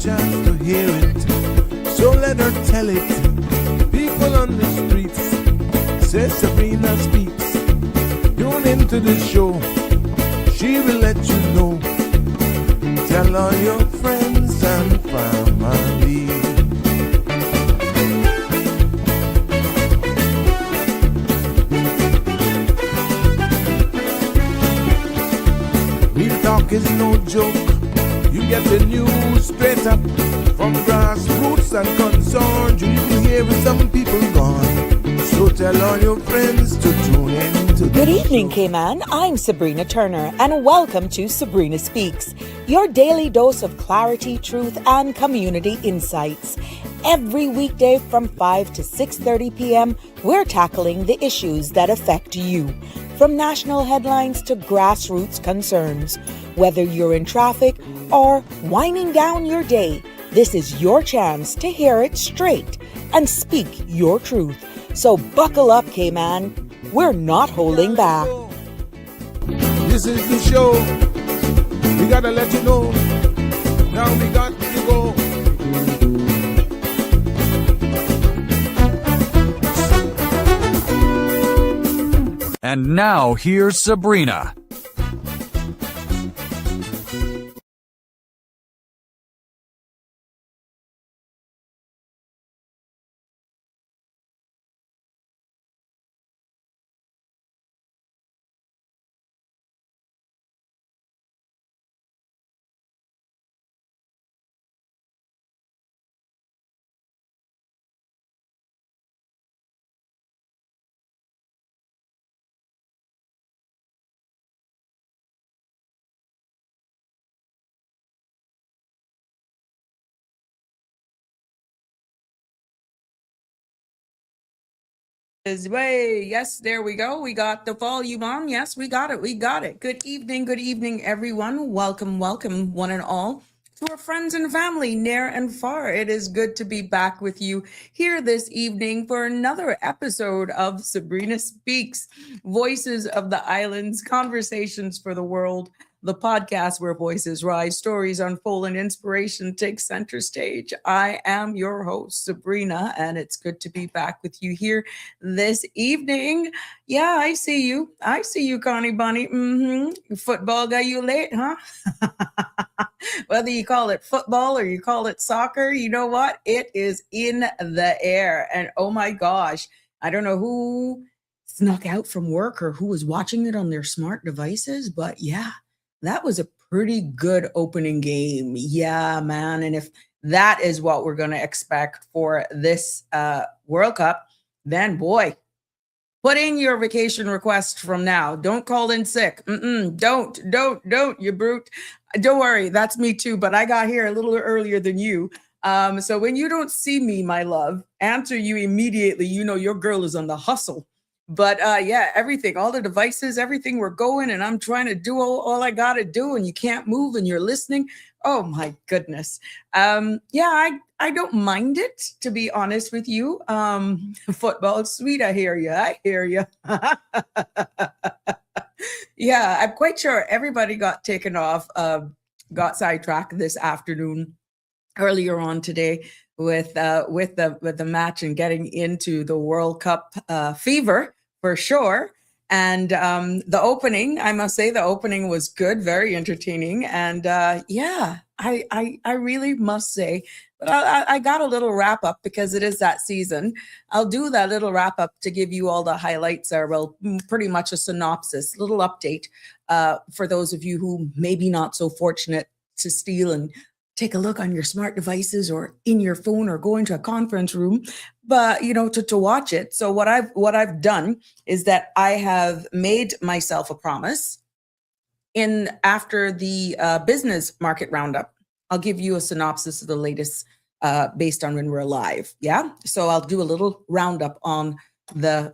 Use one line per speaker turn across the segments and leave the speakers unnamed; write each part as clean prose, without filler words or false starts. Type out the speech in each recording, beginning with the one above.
chance to hear it, so let her tell it. People on the streets say Sabrina speaks. Tune into the show, she will let you know. Tell all your friends and family. Real talk is no joke. You get the news straight up from grassroots and concerns. You can hear with some people gone. So tell all your friends to tune in to
Good evening, Cayman. I'm Sabrina Turner, and welcome to Sabrina Speaks, your daily dose of clarity, truth, and community insights. Every weekday from 5 to 6:30 p.m., we're tackling the issues that affect you. From national headlines to grassroots concerns. Whether you're in traffic or winding down your day, this is your chance to hear it straight and speak your truth. So buckle up, Cayman. We're not holding back.
This is the show. We gotta let you know. Now we got to go.
And now, here's Sabrina.
Yes, there we go. We got the volume on. Yes, we got it. We got it. Good evening, everyone. Welcome, one and all, to our friends and family near and far. It is good to be back with you here this evening for another episode of Sabrina Speaks, Voices of the Islands, Conversations for the World, the podcast where voices rise, stories unfold, and inspiration takes center stage. I am your host, Sabrina, and it's good to be back with you here this evening. Yeah, I see you. Connie Bunny. Football got you late, huh? Whether you call it football or you call it soccer, you know what? It is in the air. And oh my gosh, I don't know who snuck out from work or who was watching it on their smart devices, but yeah, that was a pretty good opening game. Yeah, man. And if that is what we're going to expect for this World Cup, then boy, put in your vacation request from now. Don't call in sick. Don't, you brute. Don't worry, that's me too, but I got here a little earlier than you. So when you don't see me, my love, answer you immediately. You know your girl is on the hustle. But yeah, everything, all the devices, everything, we're going, and I'm trying to do all I got to do, and you can't move and you're listening. Oh my goodness. Yeah, I don't mind it, to be honest with you. Football is sweet. I hear you. Yeah, I'm quite sure everybody got taken off, got sidetracked this afternoon, earlier on today with the match and getting into the World Cup fever for sure. And the opening, I must say, the opening was good, very entertaining. And yeah, I really must say, but I got a little wrap up because it is that season. I'll do that little wrap up to give you all the highlights, or well, pretty much a synopsis, little update for those of you who may be not so fortunate to steal and take a look on your smart devices or in your phone or go into a conference room, but you know, to watch it. So what I've done is that I have made myself a promise. In after the business market roundup, I'll give you a synopsis of the latest based on when we're live. Yeah. So I'll do a little roundup on the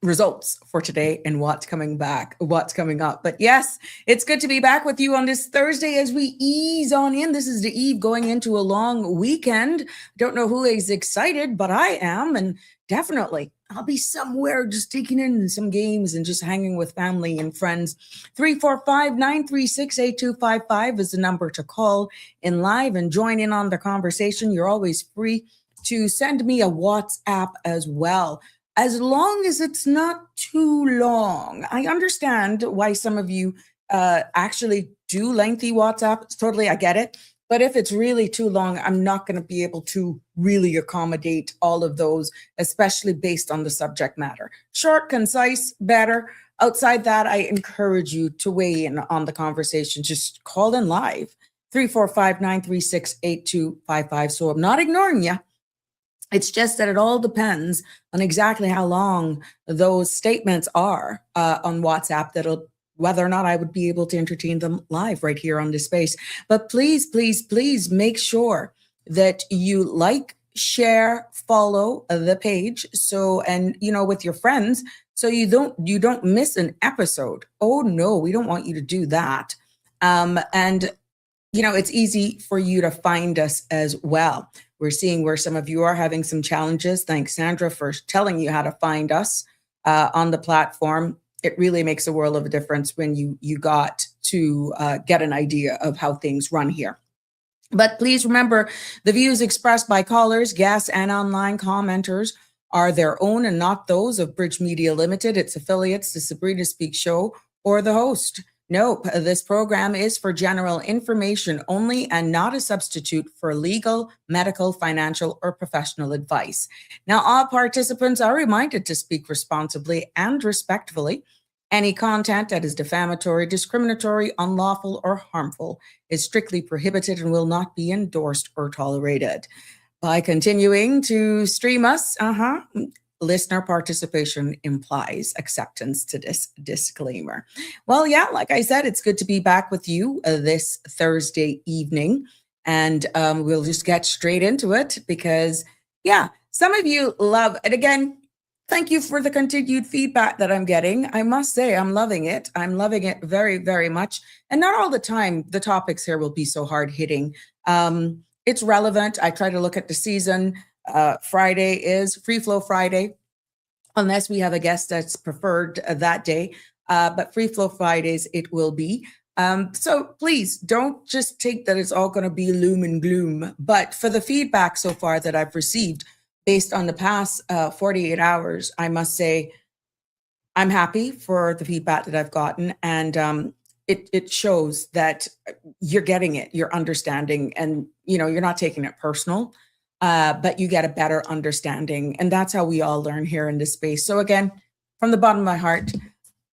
results for today and what's coming up. But yes, it's good to be back with you on this Thursday as we ease on in. This is the eve going into a long weekend. Don't know who is excited, but I am, and definitely I'll be somewhere just taking in some games and just hanging with family and friends. 345-936-8255 is the number to call in live and join in on the conversation. You're always free to send me a WhatsApp as well, as long as it's not too long. I understand why some of you actually do lengthy WhatsApp. Totally, I get it. But if it's really too long, I'm not going to be able to really accommodate all of those, especially based on the subject matter. Short, concise, better. Outside that, I encourage you to weigh in on the conversation. Just call in live, 345-936-8255. So I'm not ignoring you. It's just that it all depends on exactly how long those statements are on WhatsApp that'll whether or not I would be able to entertain them live right here on this space. But please, please, please make sure that you like, share, follow the page. So, and with your friends, so you don't miss an episode. Oh no, we don't want you to do that. And it's easy for you to find us as well. We're seeing where some of you are having some challenges. Thanks, Sandra, for telling you how to find us on the platform. It really makes a world of a difference when you got to get an idea of how things run here. But please remember, the views expressed by callers, guests, and online commenters are their own and not those of Bridge Media Limited, its affiliates, the Sabrina Speaks Show, or the host. Nope, this program is for general information only and not a substitute for legal, medical, financial, or professional advice. Now, all participants are reminded to speak responsibly and respectfully. Any content that is defamatory, discriminatory, unlawful, or harmful is strictly prohibited and will not be endorsed or tolerated. By continuing to stream us, listener participation implies acceptance to this disclaimer. Well, yeah, like I said, it's good to be back with you this Thursday evening. And we'll just get straight into it because, some of you love, and again, thank you for the continued feedback that I'm getting. I must say, I'm loving it. I'm loving it very, very much. And not all the time, the topics here will be so hard hitting. It's relevant. I try to look at the season. Friday is Free Flow Friday, unless we have a guest that's preferred that day. But Free Flow Fridays, it will be. So please don't just take that it's all going to be loom and gloom. But for the feedback so far that I've received, based on the past 48 hours, I must say I'm happy for the feedback that I've gotten. And it shows that you're getting it, you're understanding, and you're not taking it personal, but you get a better understanding. And that's how we all learn here in this space. So again, from the bottom of my heart,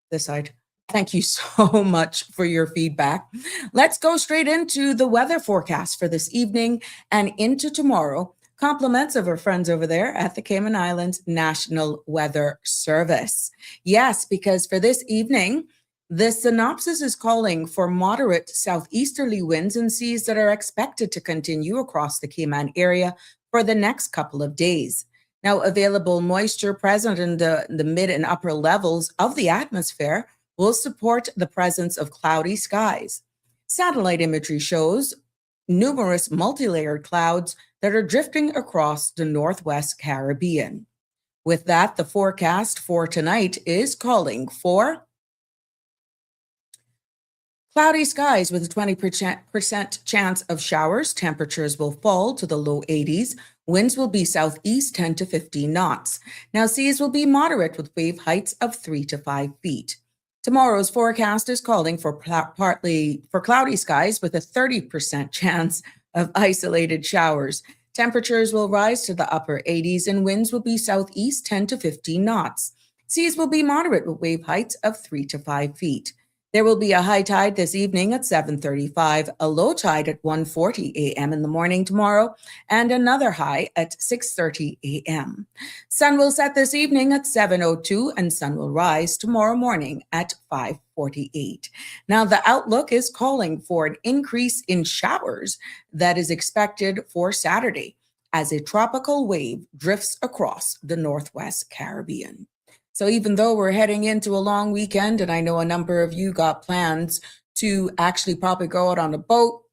this side, thank you so much for your feedback. Let's go straight into the weather forecast for this evening and into tomorrow. Compliments of our friends over there at the Cayman Islands National Weather Service. Yes, because for this evening, the synopsis is calling for moderate southeasterly winds and seas that are expected to continue across the Cayman area for the next couple of days. Now, available moisture present in the mid and upper levels of the atmosphere will support the presence of cloudy skies. Satellite imagery shows numerous multi-layered clouds that are drifting across the Northwest Caribbean. With that, the forecast for tonight is calling for cloudy skies with a 20% chance of showers. Temperatures will fall to the low 80s. Winds will be southeast 10 to 15 knots. Now, seas will be moderate with wave heights of 3 to 5 feet. Tomorrow's forecast is calling for partly cloudy skies with a 30% chance of isolated showers. Temperatures will rise to the upper 80s and winds will be southeast 10 to 15 knots. Seas will be moderate with wave heights of 3 to 5 feet. There will be a high tide this evening at 7:35, a low tide at 1:40 a.m. in the morning tomorrow, and another high at 6:30 a.m. Sun will set this evening at 7:02, and sun will rise tomorrow morning at 5:48. Now, the outlook is calling for an increase in showers that is expected for Saturday as a tropical wave drifts across the Northwest Caribbean. So even though we're heading into a long weekend, and I know a number of you got plans to actually probably go out on a boat,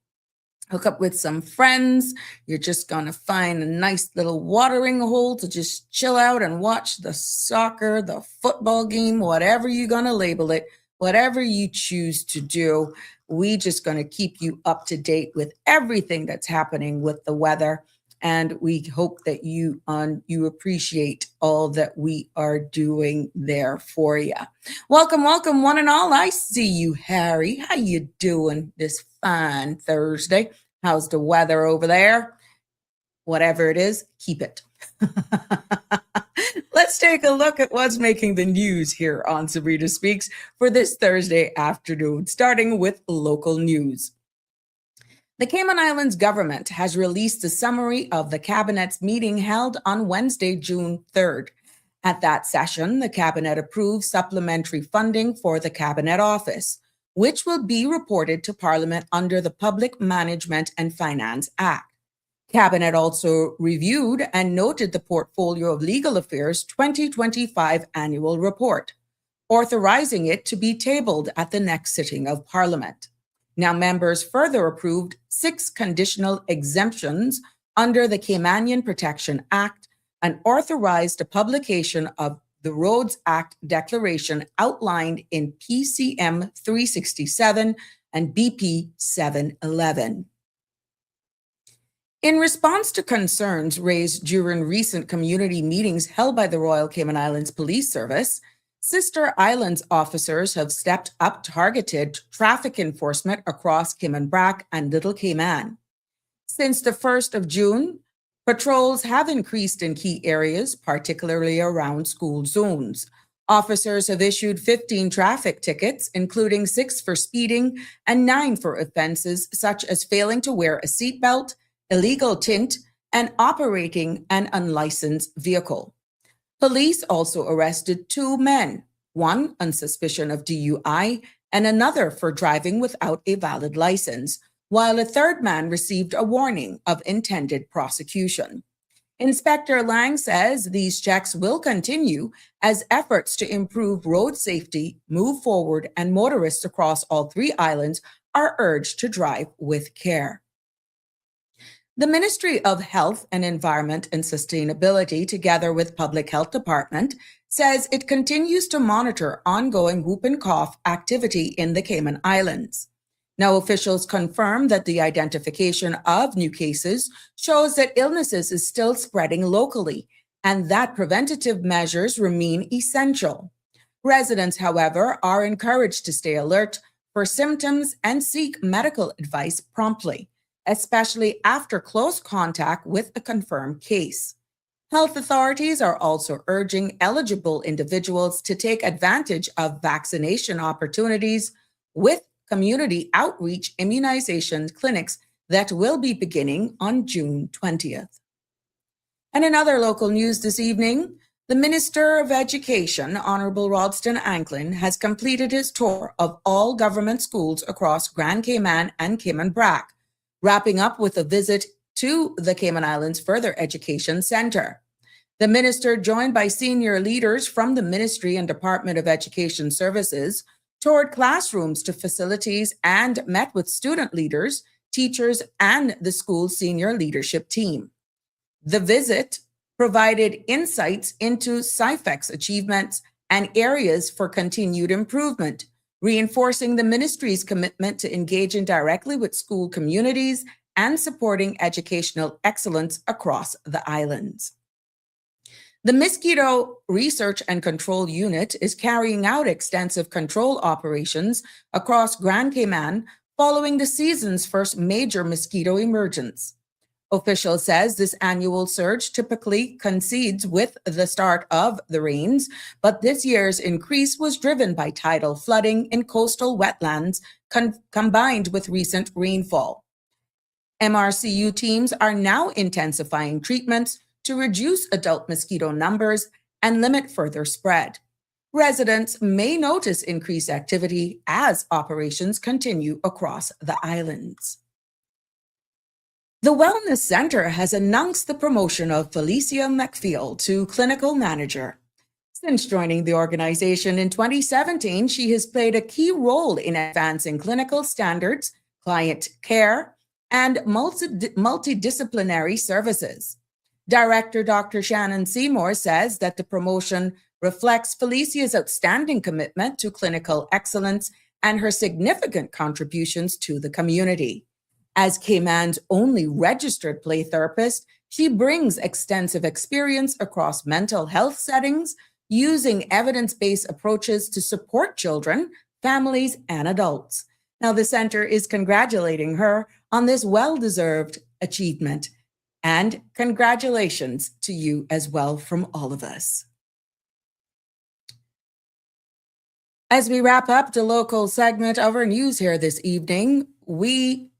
hook up with some friends. You're just going to find a nice little watering hole to just chill out and watch the soccer, the football game, whatever you're going to label it, whatever you choose to do. We just going to keep you up to date with everything that's happening with the weather. And we hope that you appreciate all that we are doing there for you. Welcome, welcome, one and all. I see you, Harry. How you doing this fine Thursday? How's the weather over there? Whatever it is, keep it. Let's take a look at what's making the news here on Sabrina Speaks for this Thursday afternoon, starting with local news. The Cayman Islands government has released a summary of the cabinet's meeting held on Wednesday, June 3rd. At that session, the cabinet approved supplementary funding for the Cabinet Office, which will be reported to Parliament under the Public Management and Finance Act. Cabinet also reviewed and noted the Portfolio of Legal Affairs 2025 annual report, authorizing it to be tabled at the next sitting of Parliament. Now, members further approved 6 conditional exemptions under the Caymanian Protection Act and authorized the publication of the Roads Act declaration outlined in PCM 367 and BP 711. In response to concerns raised during recent community meetings held by the Royal Cayman Islands Police Service, Sister Islands officers have stepped up targeted traffic enforcement across Cayman Brac and Little Cayman. Since the 1st of June, patrols have increased in key areas, particularly around school zones. Officers have issued 15 traffic tickets, including 6 for speeding and 9 for offenses such as failing to wear a seatbelt, illegal tint, and operating an unlicensed vehicle. Police also arrested 2 men, one on suspicion of DUI and another for driving without a valid license, while a third man received a warning of intended prosecution. Inspector Lang says these checks will continue as efforts to improve road safety move forward and motorists across all 3 islands are urged to drive with care. The Ministry of Health and Environment and Sustainability, together with Public Health Department, says it continues to monitor ongoing whooping cough activity in the Cayman Islands. Now, officials confirm that the identification of new cases shows that illnesses is still spreading locally and that preventative measures remain essential. Residents, however, are encouraged to stay alert for symptoms and seek medical advice promptly, especially after close contact with a confirmed case. Health authorities are also urging eligible individuals to take advantage of vaccination opportunities with community outreach immunization clinics that will be beginning on June 20th. And in other local news this evening, the Minister of Education, Honorable Ralston Anklin, has completed his tour of all government schools across Grand Cayman and Cayman Brac, wrapping up with a visit to the Cayman Islands Further Education Center. The minister, joined by senior leaders from the Ministry and Department of Education Services, toured classrooms to facilities and met with student leaders, teachers, and the school's senior leadership team. The visit provided insights into SIFEX achievements and areas for continued improvement, reinforcing the ministry's commitment to engaging directly with school communities and supporting educational excellence across the islands. The Mosquito Research and Control Unit is carrying out extensive control operations across Grand Cayman following the season's first major mosquito emergence. Official says this annual surge typically coincides with the start of the rains, but this year's increase was driven by tidal flooding in coastal wetlands combined with recent rainfall. MRCU teams are now intensifying treatments to reduce adult mosquito numbers and limit further spread. Residents may notice increased activity as operations continue across the islands. The Wellness Center has announced the promotion of Felicia McField to clinical manager. Since joining the organization in 2017, she has played a key role in advancing clinical standards, client care, and multidisciplinary services. Director Dr. Shannon Seymour says that the promotion reflects Felicia's outstanding commitment to clinical excellence and her significant contributions to the community. As Cayman's only registered play therapist, she brings extensive experience across mental health settings, using evidence-based approaches to support children, families, and adults. Now, the center is congratulating her on this well-deserved achievement. And congratulations to you as well from all of us. As we wrap up the local segment of our news here this evening, we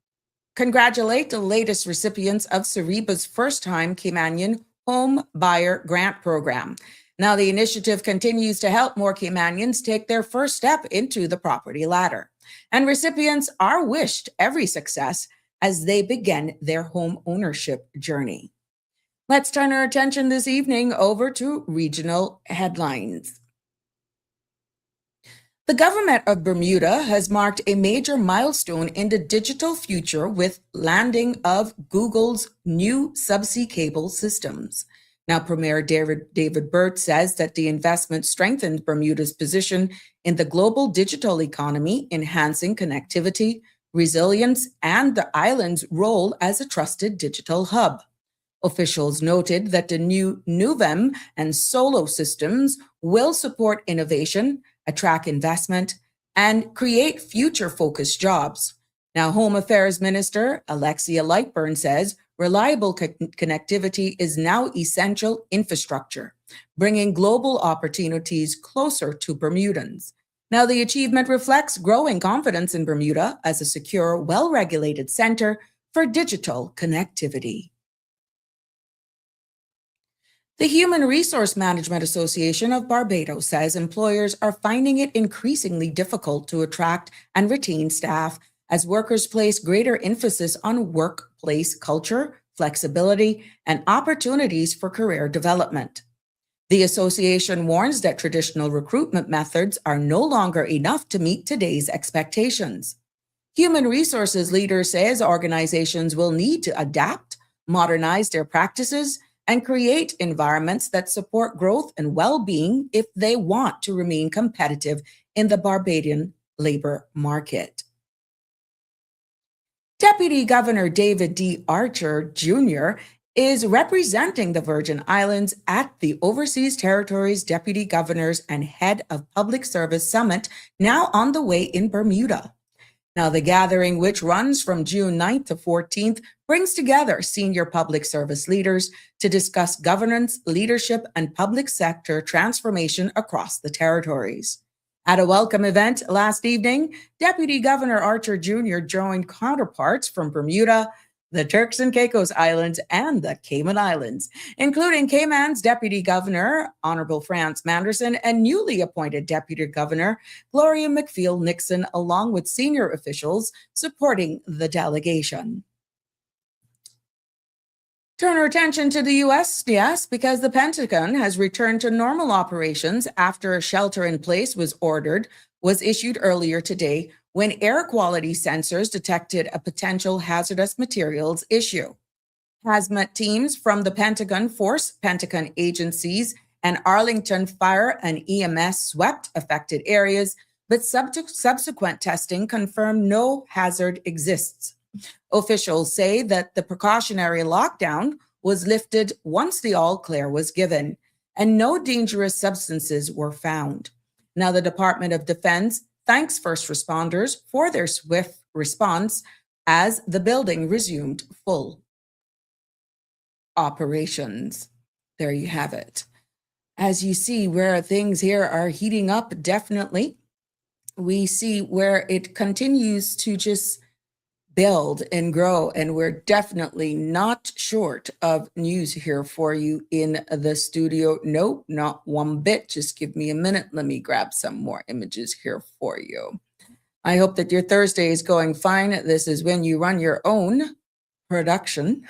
congratulate the latest recipients of Cereba's first-time Caymanian Home Buyer Grant Program. Now, the initiative continues to help more Caymanians take their first step into the property ladder. And recipients are wished every success as they begin their home ownership journey. Let's turn our attention this evening over to regional headlines. The government of Bermuda has marked a major milestone in the digital future with landing of Google's new subsea cable systems. Now, Premier David Burt says that the investment strengthened Bermuda's position in the global digital economy, enhancing connectivity, resilience, and the island's role as a trusted digital hub. Officials noted that the new Nuvem and Solo systems will support innovation, attract investment, and create future-focused jobs. Now, Home Affairs Minister Alexia Lightburn says reliable connectivity is now essential infrastructure, bringing global opportunities closer to Bermudans. Now, the achievement reflects growing confidence in Bermuda as a secure, well-regulated center for digital connectivity. The Human Resource Management Association of Barbados says employers are finding it increasingly difficult to attract and retain staff as workers place greater emphasis on workplace culture, flexibility, and opportunities for career development. The association warns that traditional recruitment methods are no longer enough to meet today's expectations. Human resources leader says organizations will need to adapt, modernize their practices, and create environments that support growth and well-being if they want to remain competitive in the Barbadian labor market. Deputy Governor David D. Archer Jr. is representing the Virgin Islands at the Overseas Territories Deputy Governors and Head of Public Service Summit, now on the way in Bermuda. Now, the gathering, which runs from June 9th to 14th, brings together senior public service leaders to discuss governance, leadership, and public sector transformation across the territories. At a welcome event last evening, Deputy Governor Archer Jr. joined counterparts from Bermuda, the Turks and Caicos Islands, and the Cayman Islands, including Cayman's Deputy Governor, Honorable France Manderson, and newly appointed Deputy Governor, Gloria McFeel-Nixon, along with senior officials supporting the delegation. Turn our attention to the U.S., yes, because the Pentagon has returned to normal operations after a shelter-in-place was issued earlier today when air quality sensors detected a potential hazardous materials issue. Hazmat teams from the Pentagon Force, Pentagon agencies, and Arlington Fire and EMS swept affected areas, but subsequent testing confirmed no hazard exists. Officials say that the precautionary lockdown was lifted once the all-clear was given, and no dangerous substances were found. Now, the Department of Defense thanks first responders for their swift response as the building resumed full operations. There you have it. As you see where things here are heating up, definitely, we see where it continues to just build and grow, and we're definitely not short of news here for you in the studio. No, not one bit. Just give me a minute. Let me grab some more images here for you. I hope that your Thursday is going fine. This is when you run your own production.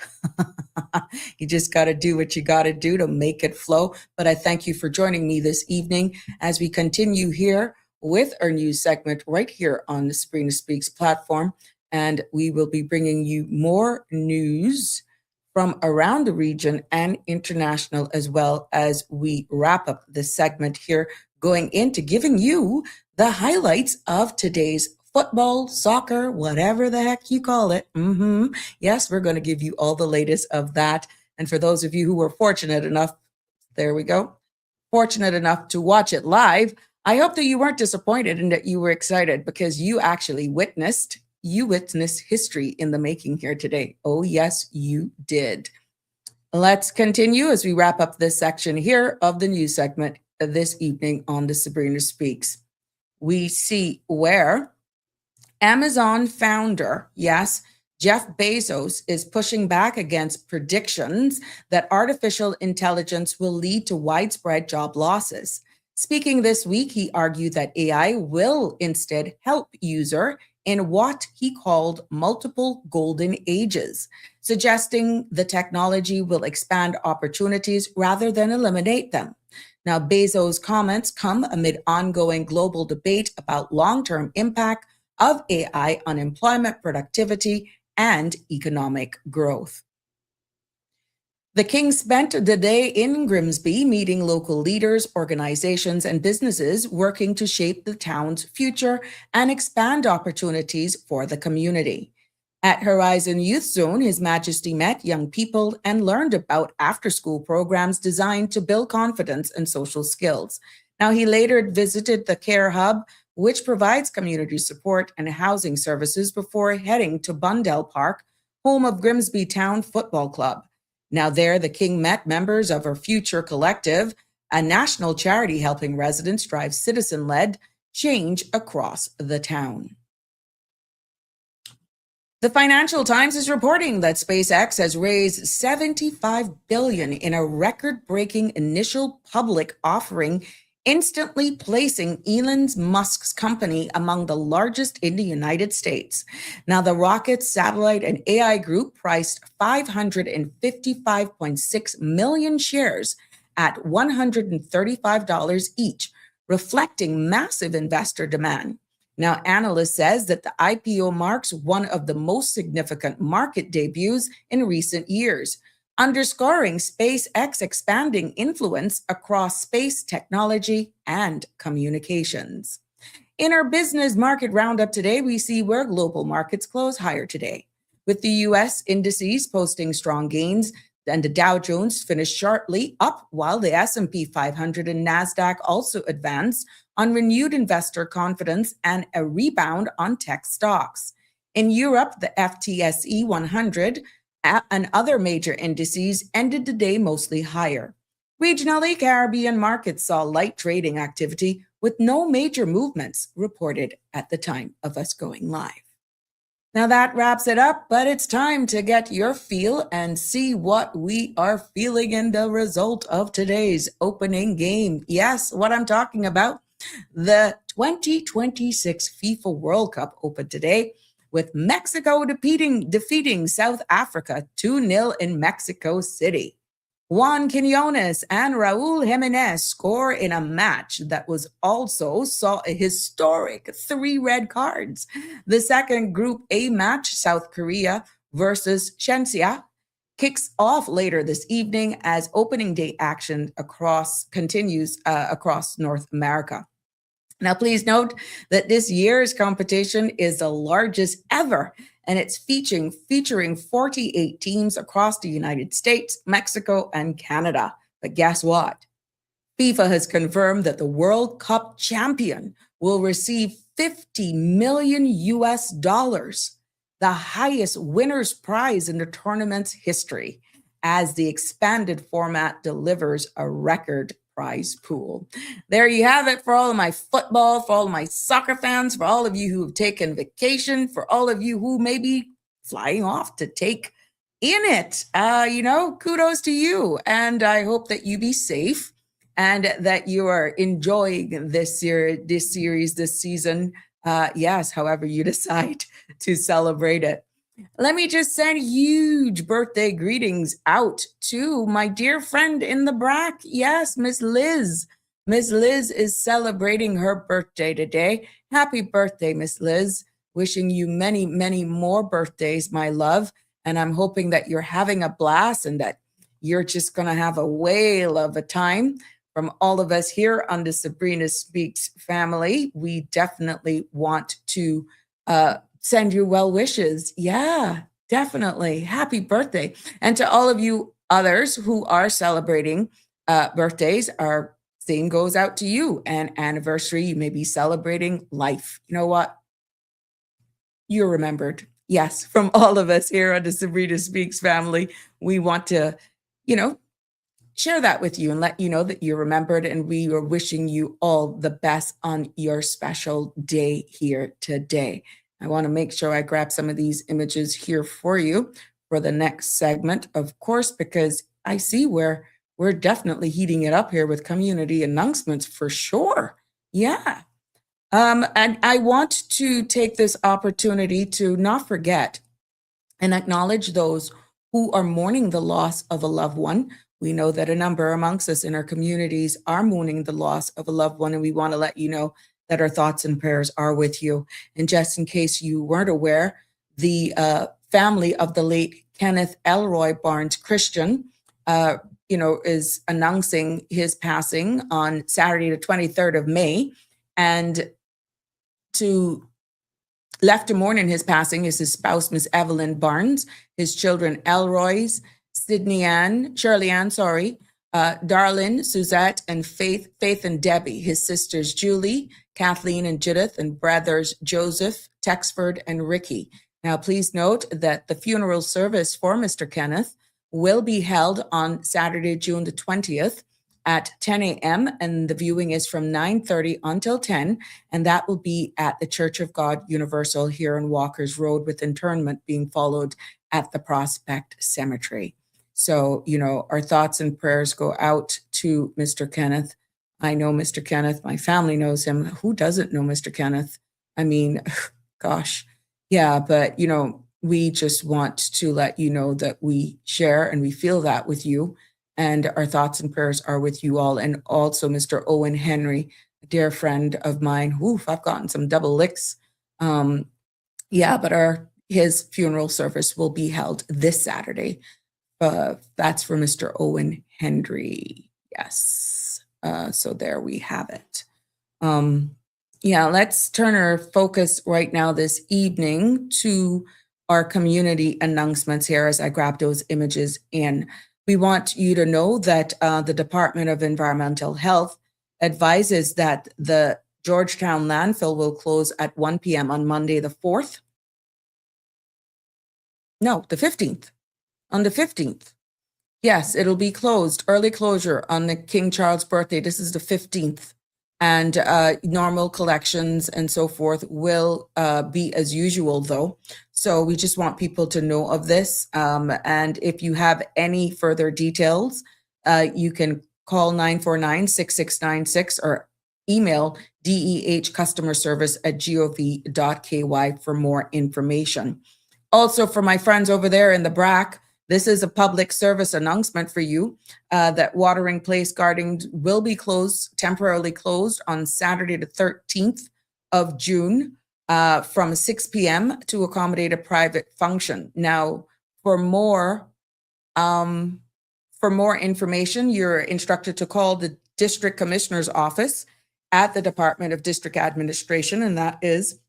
You just got to do what you got to do to make it flow. But I thank you for joining me this evening as we continue here with our news segment right here on the Sabrina Speaks platform. and we will be bringing you more news from around the region and international as well as we wrap up this segment here, going into giving you the highlights of today's football, soccer, whatever the heck you call it. Yes, we're going to give you all the latest of that. And for those of you who were fortunate enough, there we go, fortunate enough to watch it live, I hope that you weren't disappointed and that you were excited, because you actually witnessed history in the making here today. Oh, yes, you did. Let's continue as we wrap up this section here of the news segment this evening on the Sabrina Speaks. We see where Amazon founder, yes, Jeff Bezos, is pushing back against predictions that artificial intelligence will lead to widespread job losses. Speaking this week, he argued that AI will instead help user in what he called multiple golden ages, suggesting the technology will expand opportunities rather than eliminate them. Now, Bezos' comments come amid ongoing global debate about long-term impact of AI on employment, productivity, and economic growth. The King spent the day in Grimsby meeting local leaders, organizations, and businesses working to shape the town's future and expand opportunities for the community. At Horizon Youth Zone, His Majesty met young people and learned about after-school programs designed to build confidence and social skills. Now, he later visited the Care Hub, which provides community support and housing services, before heading to Bundell Park, home of Grimsby Town Football Club. Now there, the King met members of Our Future Collective, a national charity helping residents drive citizen-led change across the town. The Financial Times is reporting that SpaceX has raised $75 billion in a record-breaking initial public offering, instantly placing Elon Musk's company among the largest in the United States. Now, the rocket, satellite, and AI group priced 555.6 million shares at $135 each, reflecting massive investor demand. Now, analyst says that the IPO marks one of the most significant market debuts in recent years, underscoring SpaceX's expanding influence across space technology and communications. In our business market roundup today, we see where global markets close higher today, with the U.S. indices posting strong gains, and the Dow Jones finished sharply up, while the S&P 500 and NASDAQ also advanced on renewed investor confidence and a rebound on tech stocks. In Europe, the FTSE 100 and other major indices ended the day mostly higher. Regionally, Caribbean markets saw light trading activity with no major movements reported at the time of us going live. Now that wraps it up, but it's time to get your feel and see what we are feeling in the result of today's opening game. Yes, what I'm talking about, the 2026 FIFA World Cup opened today, with Mexico defeating South Africa 2-0 in Mexico City. Juan Quinones and Raul Jimenez score in a match that was also saw a historic 3 red cards. The second Group A match, South Korea versus Chechnya, kicks off later this evening as opening day action continues across North America. Now, please note that this year's competition is the largest ever, and it's featuring 48 teams across the United States, Mexico, and Canada. But guess what? FIFA has confirmed that the World Cup champion will receive $50 million, the highest winner's prize in the tournament's history, as the expanded format delivers a record prize pool. There you have it for all of my football, for all of my soccer fans, for all of you who've taken vacation, for all of you who may be flying off to take in it. Kudos to you. And I hope that you be safe and that you are enjoying this series, this season. Yes, however you decide to celebrate it. Let me just send huge birthday greetings out to my dear friend in the BRAC. Yes, Miss Liz. Miss Liz is celebrating her birthday today. Happy birthday, Miss Liz. Wishing you many, many more birthdays, my love. And I'm hoping that you're having a blast and that you're just going to have a whale of a time. From all of us here on the Sabrina Speaks family, we definitely want to send you well wishes. Yeah, definitely. Happy birthday. And to all of you others who are celebrating birthdays, our same goes out to you. And anniversary, you may be celebrating life. You know what? You're remembered. Yes, from all of us here on the Sabrina Speaks family, we want to, share that with you and let you know that you're remembered, and we are wishing you all the best on your special day here today. I want to make sure I grab some of these images here for you for the next segment, of course, because I see where we're definitely heating it up here with community announcements for sure. Yeah. And I want to take this opportunity to not forget and acknowledge those who are mourning the loss of a loved one. We know that a number amongst us in our communities are mourning the loss of a loved one, and we want to let you know that our thoughts and prayers are with you. And just in case you weren't aware, the family of the late Kenneth Elroy Barnes Christian, is announcing his passing on Saturday, the 23rd of May. And left to mourn in his passing is his spouse, Miss Evelyn Barnes, his children, Elroy's, Shirley Ann, Darlene, Suzette, and Faith and Debbie, his sisters, Julie, Kathleen, and Judith, and brothers, Joseph, Texford, and Ricky. Now, please note that the funeral service for Mr. Kenneth will be held on Saturday, June the 20th, at 10 a.m. and the viewing is from 9:30 until 10, and that will be at the Church of God Universal here on Walker's Road, with interment being followed at the Prospect Cemetery. So, our thoughts and prayers go out to Mr. Kenneth. I know Mr. Kenneth. My family knows him. Who doesn't know Mr. Kenneth? I mean, gosh, yeah, but, we just want to let you know that we share and we feel that with you. And our thoughts and prayers are with you all. And also Mr. Owen Henry, a dear friend of mine. Oof, I've gotten some double licks. But his funeral service will be held this Saturday. That's for Mr. Owen Henry. Yes. So there we have it. Let's turn our focus right now this evening to our community announcements here as I grab those images in. We want you to know that the Department of Environmental Health advises that the Georgetown landfill will close at 1 p.m. on Monday the 4th. No, the 15th. On the 15th. Yes, it'll be closed, early closure on the King Charles birthday. This is the 15th. And normal collections and so forth will be as usual, though. So we just want people to know of this. And if you have any further details, you can call 949-6696 or email dehcustomerservice@gov.ky for more information. Also, for my friends over there in the BRAC, this is a public service announcement for you that Watering Place Gardens will be temporarily closed on Saturday the 13th of June from 6 p.m. to accommodate a private function. Now, for more information, you're instructed to call the District Commissioner's Office at the Department of District Administration, and that is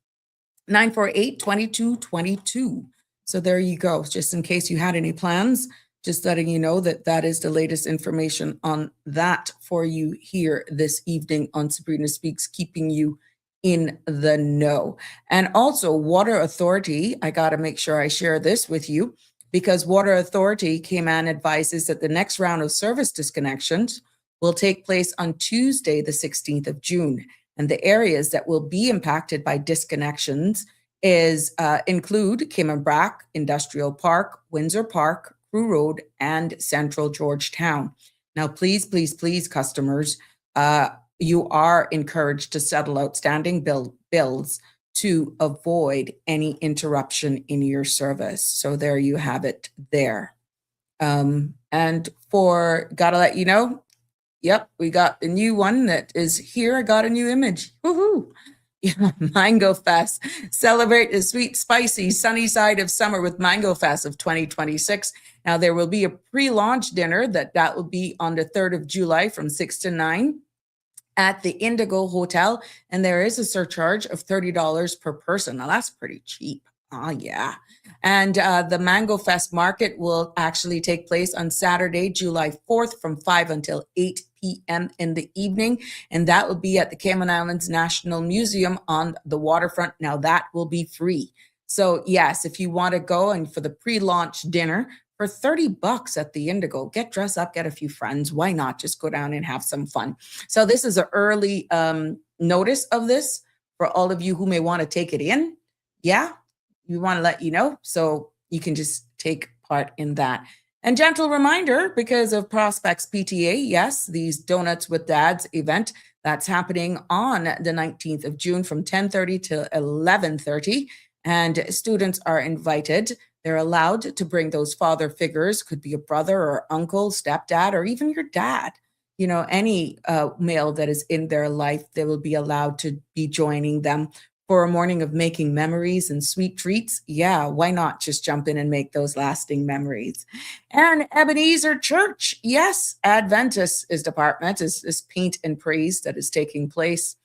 948-2222. So there you go. Just in case you had any plans, just letting you know that that is the latest information on that for you here this evening on Sabrina Speaks, keeping you in the know. And also Water Authority, I got to make sure I share this with you, because Water Authority Cayman advises that the next round of service disconnections will take place on Tuesday, the 16th of June. And the areas that will be impacted by disconnections include Cayman Brac, Industrial Park, Windsor Park, Crew Road, and Central Georgetown. Now, please, customers, you are encouraged to settle outstanding bills to avoid any interruption in your service. So there you have it there. And gotta let you know, yep, we got a new one that is here. I got a new image. Woohoo! Mango Fest. Celebrate the sweet, spicy, sunny side of summer with Mango Fest of 2026. Now, there will be a pre-launch dinner that will be on the 3rd of July from 6 to 9 at the Indigo Hotel. And there is a surcharge of $30 per person. Now, that's pretty cheap. Oh, yeah. And the Mango Fest market will actually take place on Saturday, July 4th from 5 until 8 p.m. in the evening. And that will be at the Cayman Islands National Museum on the waterfront. Now, that will be free. So, yes, if you want to go and for the pre-launch dinner for $30 at the Indigo, get dressed up, get a few friends. Why not just go down and have some fun? So this is an early notice of this for all of you who may want to take it in. Yeah. We want to let you know so you can just take part in that. And gentle reminder, because of Prospects PTA, yes, these Donuts with Dads event that's happening on the 19th of June from 10:30 to 11:30. And students are invited. They're allowed to bring those father figures, could be a brother or uncle, stepdad, or even your dad. You know, any male that is in their life, they will be allowed to be joining them for a morning of making memories and sweet treats. Yeah, why not just jump in and make those lasting memories? And Ebenezer Church, yes, Adventist is department is Paint and Praise that is taking place.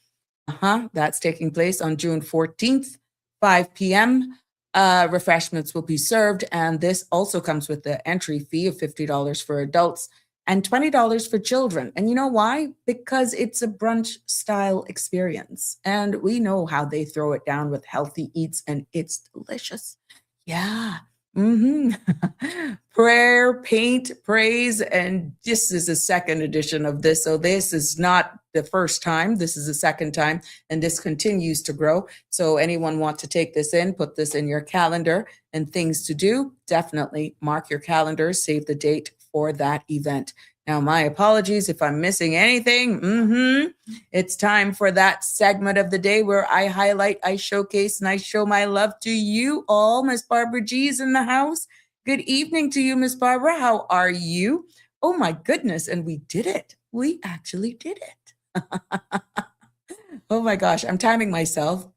That's taking place on June 14th, 5 p.m. Refreshments will be served, and this also comes with the entry fee of $50 for adults and $20 for children. And you know why? Because it's a brunch style experience. And we know how they throw it down with healthy eats, and it's delicious. Yeah. Prayer, paint, praise, and this is the second edition of this. So this is not the first time. This is the second time, and this continues to grow. So anyone want to take this in, put this in your calendar and things to do, definitely mark your calendar, save the date for that event. Now, my apologies if I'm missing anything. It's time for that segment of the day where I highlight, I showcase, and I show my love to you all. Miss Barbara G is in the house. Good evening to you, Miss Barbara. How are you? Oh my goodness, and we did it. We actually did it. Oh my gosh, I'm timing myself,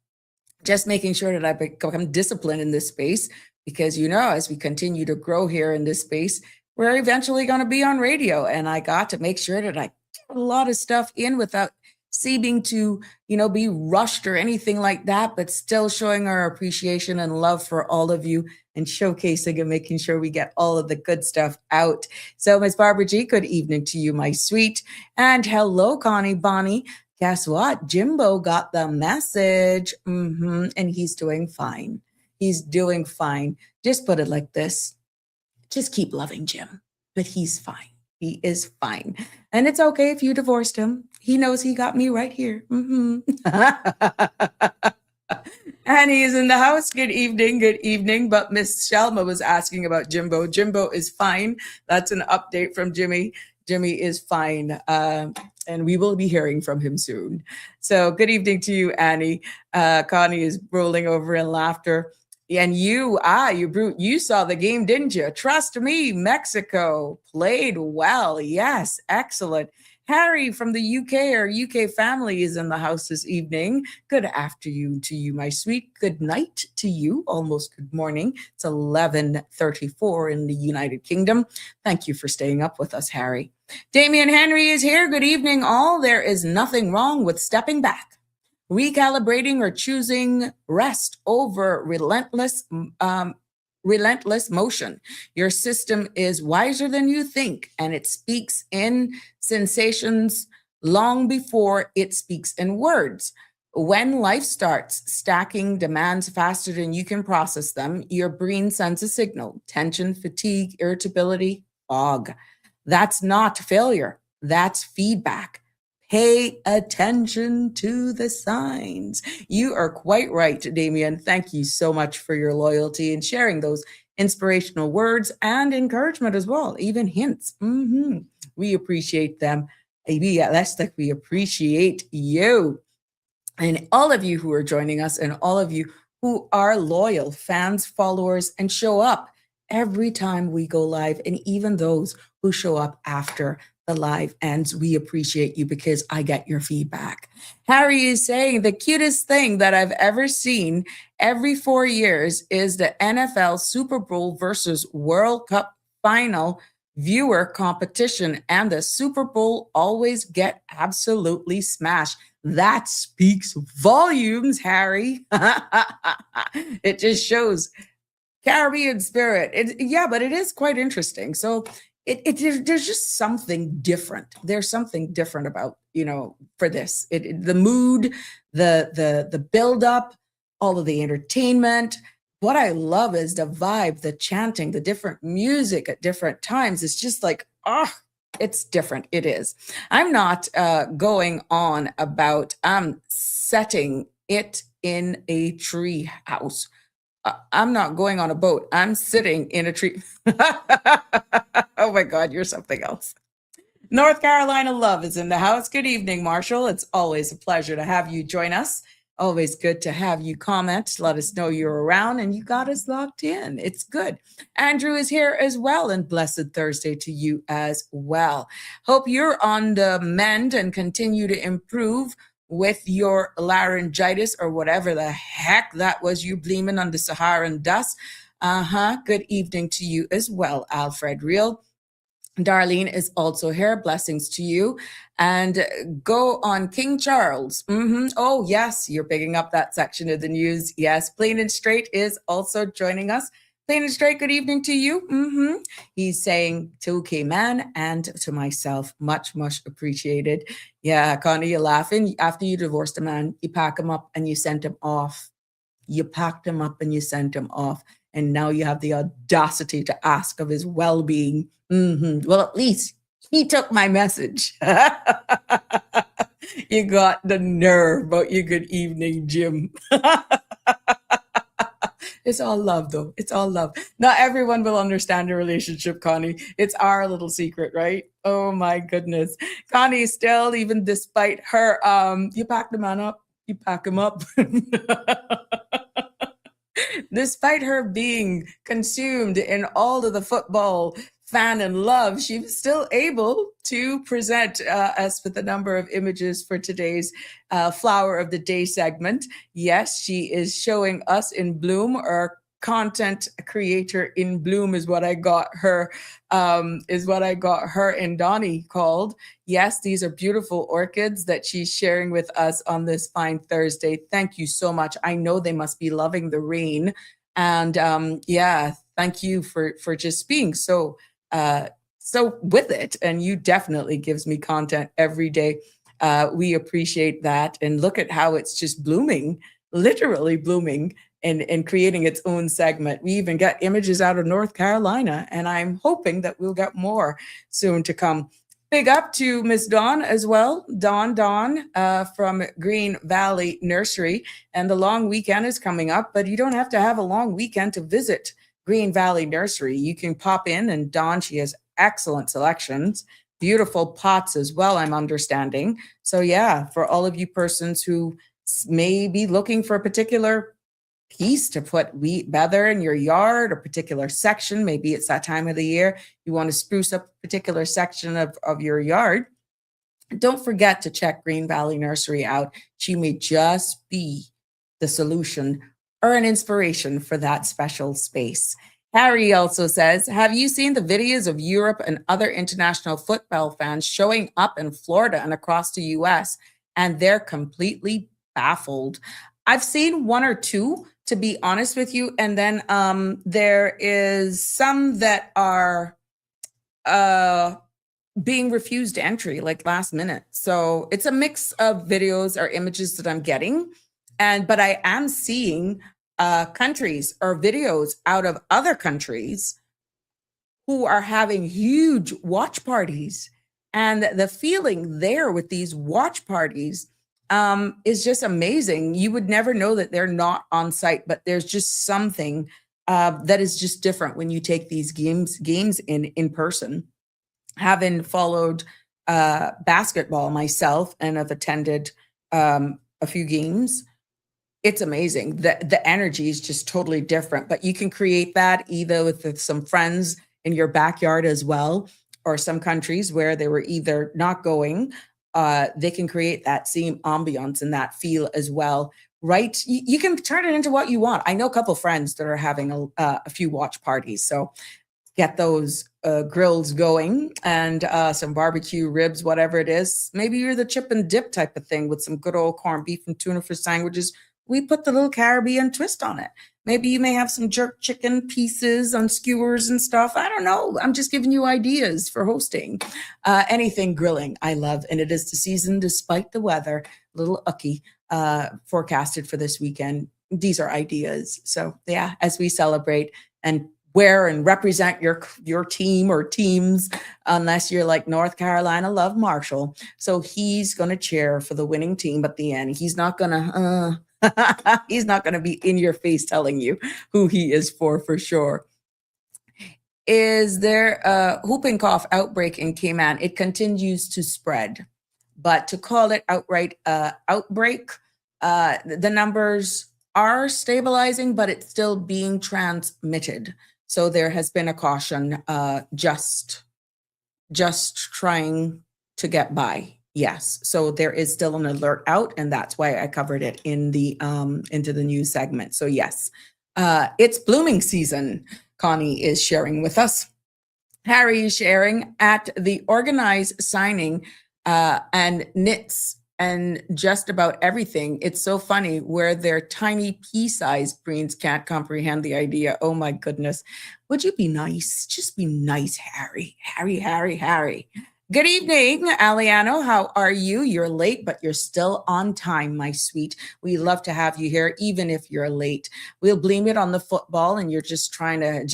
just making sure that I become disciplined in this space because, you know, as we continue to grow here in this space, we're eventually going to be on radio. And I got to make sure that I get a lot of stuff in without seeming to, you know, be rushed or anything like that, but still showing our appreciation and love for all of you and showcasing and making sure we get all of the good stuff out. So Ms. Barbara G, good evening to you, my sweet. And hello, Connie Bonnie. Guess what? Jimbo got the message. And he's doing fine. He's doing fine. Just put it like this. Just keep loving Jim, but he's fine. He is fine. And it's okay if you divorced him. He knows he got me right here. And he is in the house. Good evening. But Miss Shelma was asking about Jimbo. Jimbo is fine. That's an update from Jimmy. Jimmy is fine. And we will be hearing from him soon. So good evening to you, Annie. Connie is rolling over in laughter. And you brute, you saw the game, didn't you? Trust me, Mexico played well. Yes, excellent. Harry from the UK, our UK family is in the house this evening. Good afternoon to you, my sweet. Good night to you. Almost good morning. It's 11:34 in the United Kingdom. Thank you for staying up with us, Harry. Damian Henry is here. Good evening, all. There is nothing wrong with stepping back, recalibrating, or choosing rest over relentless motion. Your system is wiser than you think, and it speaks in sensations long before it speaks in words. When life starts stacking demands faster than you can process them, your brain sends a signal: tension, fatigue, irritability, fog. That's not failure. That's feedback. Pay attention to the signs. You are quite right, Damien. Thank you so much for your loyalty and sharing those inspirational words and encouragement as well, even hints. We appreciate them. We appreciate you. And all of you who are joining us and all of you who are loyal fans, followers, and show up every time we go live, and even those who show up after the live ends. We appreciate you because I get your feedback. Harry is saying the cutest thing that I've ever seen every 4 years is the NFL Super Bowl versus World Cup final viewer competition, and the Super Bowl always get absolutely smashed. That speaks volumes, Harry. It just shows Caribbean spirit. Yeah, but it is quite interesting. So there's just something different. There's something different about, for this. The mood, the build up, all of the entertainment. What I love is the vibe, the chanting, the different music at different times. It's just like, it's different. It is. I'm not going on about setting it in a tree house. I'm not going on a boat. I'm sitting in a tree. Oh my God, you're something else. North Carolina love is in the house. Good evening, Marshall. It's always a pleasure to have you join us. Always good to have you comment. Let us know you're around and you got us locked in. It's good. Andrew is here as well, and blessed Thursday to you as well. Hope you're on the mend and continue to improve with your laryngitis or whatever the heck that was you bleaming on the Saharan dust. Good evening to you as well, Alfred Real. Darlene is also here. Blessings to you. And go on King Charles. Oh, yes, you're picking up that section of the news. Yes, Plain and Straight is also joining us. Plain and Straight, good evening to you. He's saying to Cayman and to myself, much, much appreciated. Yeah, Connie, you're laughing. After you divorced a man, you pack him up and you sent him off. You packed him up and you sent him off. And now you have the audacity to ask of his well-being. Well, at least he took my message. You got the nerve about your good evening, Jim. It's all love, though. It's all love. Not everyone will understand the relationship, Connie. It's our little secret, right? Oh, my goodness. Connie still, even despite her, you pack the man up, you pack him up. Despite her being consumed in all of the football fan and love, she was still able to present us with a number of images for today's Flower of the Day segment. Yes, she is showing us in bloom, or content creator in bloom is what I got her, and Donnie called. Yes, these are beautiful orchids that she's sharing with us on this fine Thursday. Thank you so much. I know they must be loving the rain. And thank you for just being so with it. And you definitely gives me content every day. We appreciate that. And look at how it's just blooming, literally blooming and creating its own segment. We even got images out of North Carolina, and I'm hoping that we'll get more soon to come. Big up to Miss Dawn as well. Dawn from Green Valley Nursery. And the long weekend is coming up, but you don't have to have a long weekend to visit Green Valley Nursery. You can pop in, and Dawn, she has excellent selections, beautiful pots as well, I'm understanding. So yeah, for all of you persons who may be looking for a particular piece to put weather in your yard, a particular section, maybe it's that time of the year, you want to spruce up a particular section of your yard, don't forget to check Green Valley Nursery out. She may just be the solution or an inspiration for that special space. Harry also says, have you seen the videos of Europe and other international football fans showing up in Florida and across the US, and they're completely baffled? I've seen one or two, to be honest with you. And then there is some that are being refused entry, like last minute. So it's a mix of videos or images that I'm getting. But I am seeing countries or videos out of other countries who are having huge watch parties. And the feeling there with these watch parties is just amazing. You would never know that they're not on site, but there's just something that is just different when you take these games in person. Having followed basketball myself and have attended a few games, it's amazing. The energy is just totally different, but you can create that either with some friends in your backyard as well, or some countries where they were either not going, they can create that same ambiance and that feel as well, right? You can turn it into what you want. I know a couple friends that are having a few watch parties, so get those grills going and some barbecue ribs, whatever it is. Maybe you're the chip and dip type of thing with some good old corned beef and tuna for sandwiches. We put the little Caribbean twist on it. Maybe you may have some jerk chicken pieces on skewers and stuff. I don't know. I'm just giving you ideas for hosting. Anything grilling, I love. And it is the season despite the weather. Little ucky forecasted for this weekend. These are ideas. So yeah, as we celebrate and wear and represent your team or teams, unless you're like North Carolina Love Marshall. So he's going to cheer for the winning team at the end. He's not going to, he's not going to be in your face telling you who he is for sure. Is there a whooping cough outbreak in Cayman? It continues to spread, but to call it outright outbreak, the numbers are stabilizing, but it's still being transmitted. So there has been a caution, just trying to get by. Yes. So there is still an alert out, and that's why I covered it in the into the news segment. So yes, it's blooming season. Connie is sharing with us. Harry is sharing at the organized signing and knits and just about everything. It's so funny where their tiny pea-sized brains can't comprehend the idea. Oh my goodness. Would you be nice? Just be nice, Harry. Harry. Good evening, Aliano. How are you? You're late, but you're still on time, my sweet. We love to have you here, even if you're late. We'll blame it on the football and you're just trying to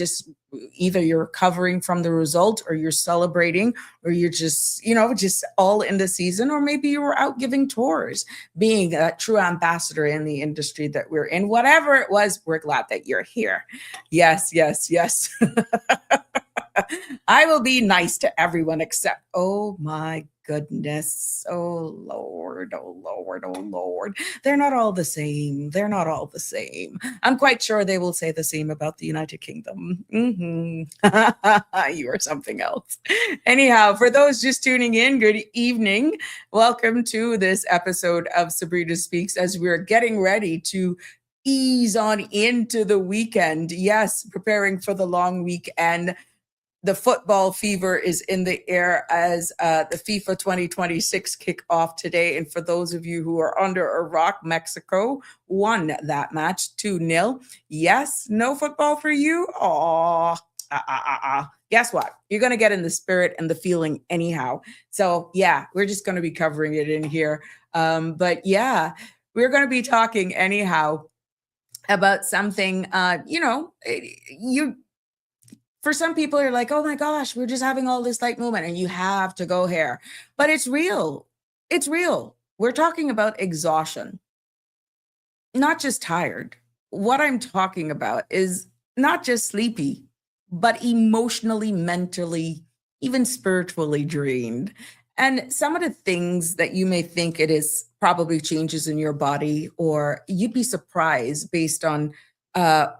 either you're recovering from the result or you're celebrating or you're just all in the season, or maybe you were out giving tours, being a true ambassador in the industry that we're in. Whatever it was, we're glad that you're here. Yes. I will be nice to everyone except, oh my goodness. Oh Lord. They're not all the same. I'm quite sure they will say the same about the United Kingdom. You are something else. Anyhow, for those just tuning in, good evening. Welcome to this episode of Sabrina Speaks as we're getting ready to ease on into the weekend. Yes, preparing for the long weekend. The football fever is in the air as the FIFA 2026 kick off today. And for those of you who are under a rock, Mexico won that match 2-0. Yes, no football for you? Guess what? You're going to get in the spirit and the feeling anyhow. So yeah, we're just going to be covering it in here. But yeah, we're going to be talking anyhow about something, for some people, you're like, oh my gosh, we're just having all this light movement and you have to go here. But it's real. It's real. We're talking about exhaustion, not just tired. What I'm talking about is not just sleepy, but emotionally, mentally, even spiritually drained. And some of the things that you may think it is probably changes in your body, or you'd be surprised based on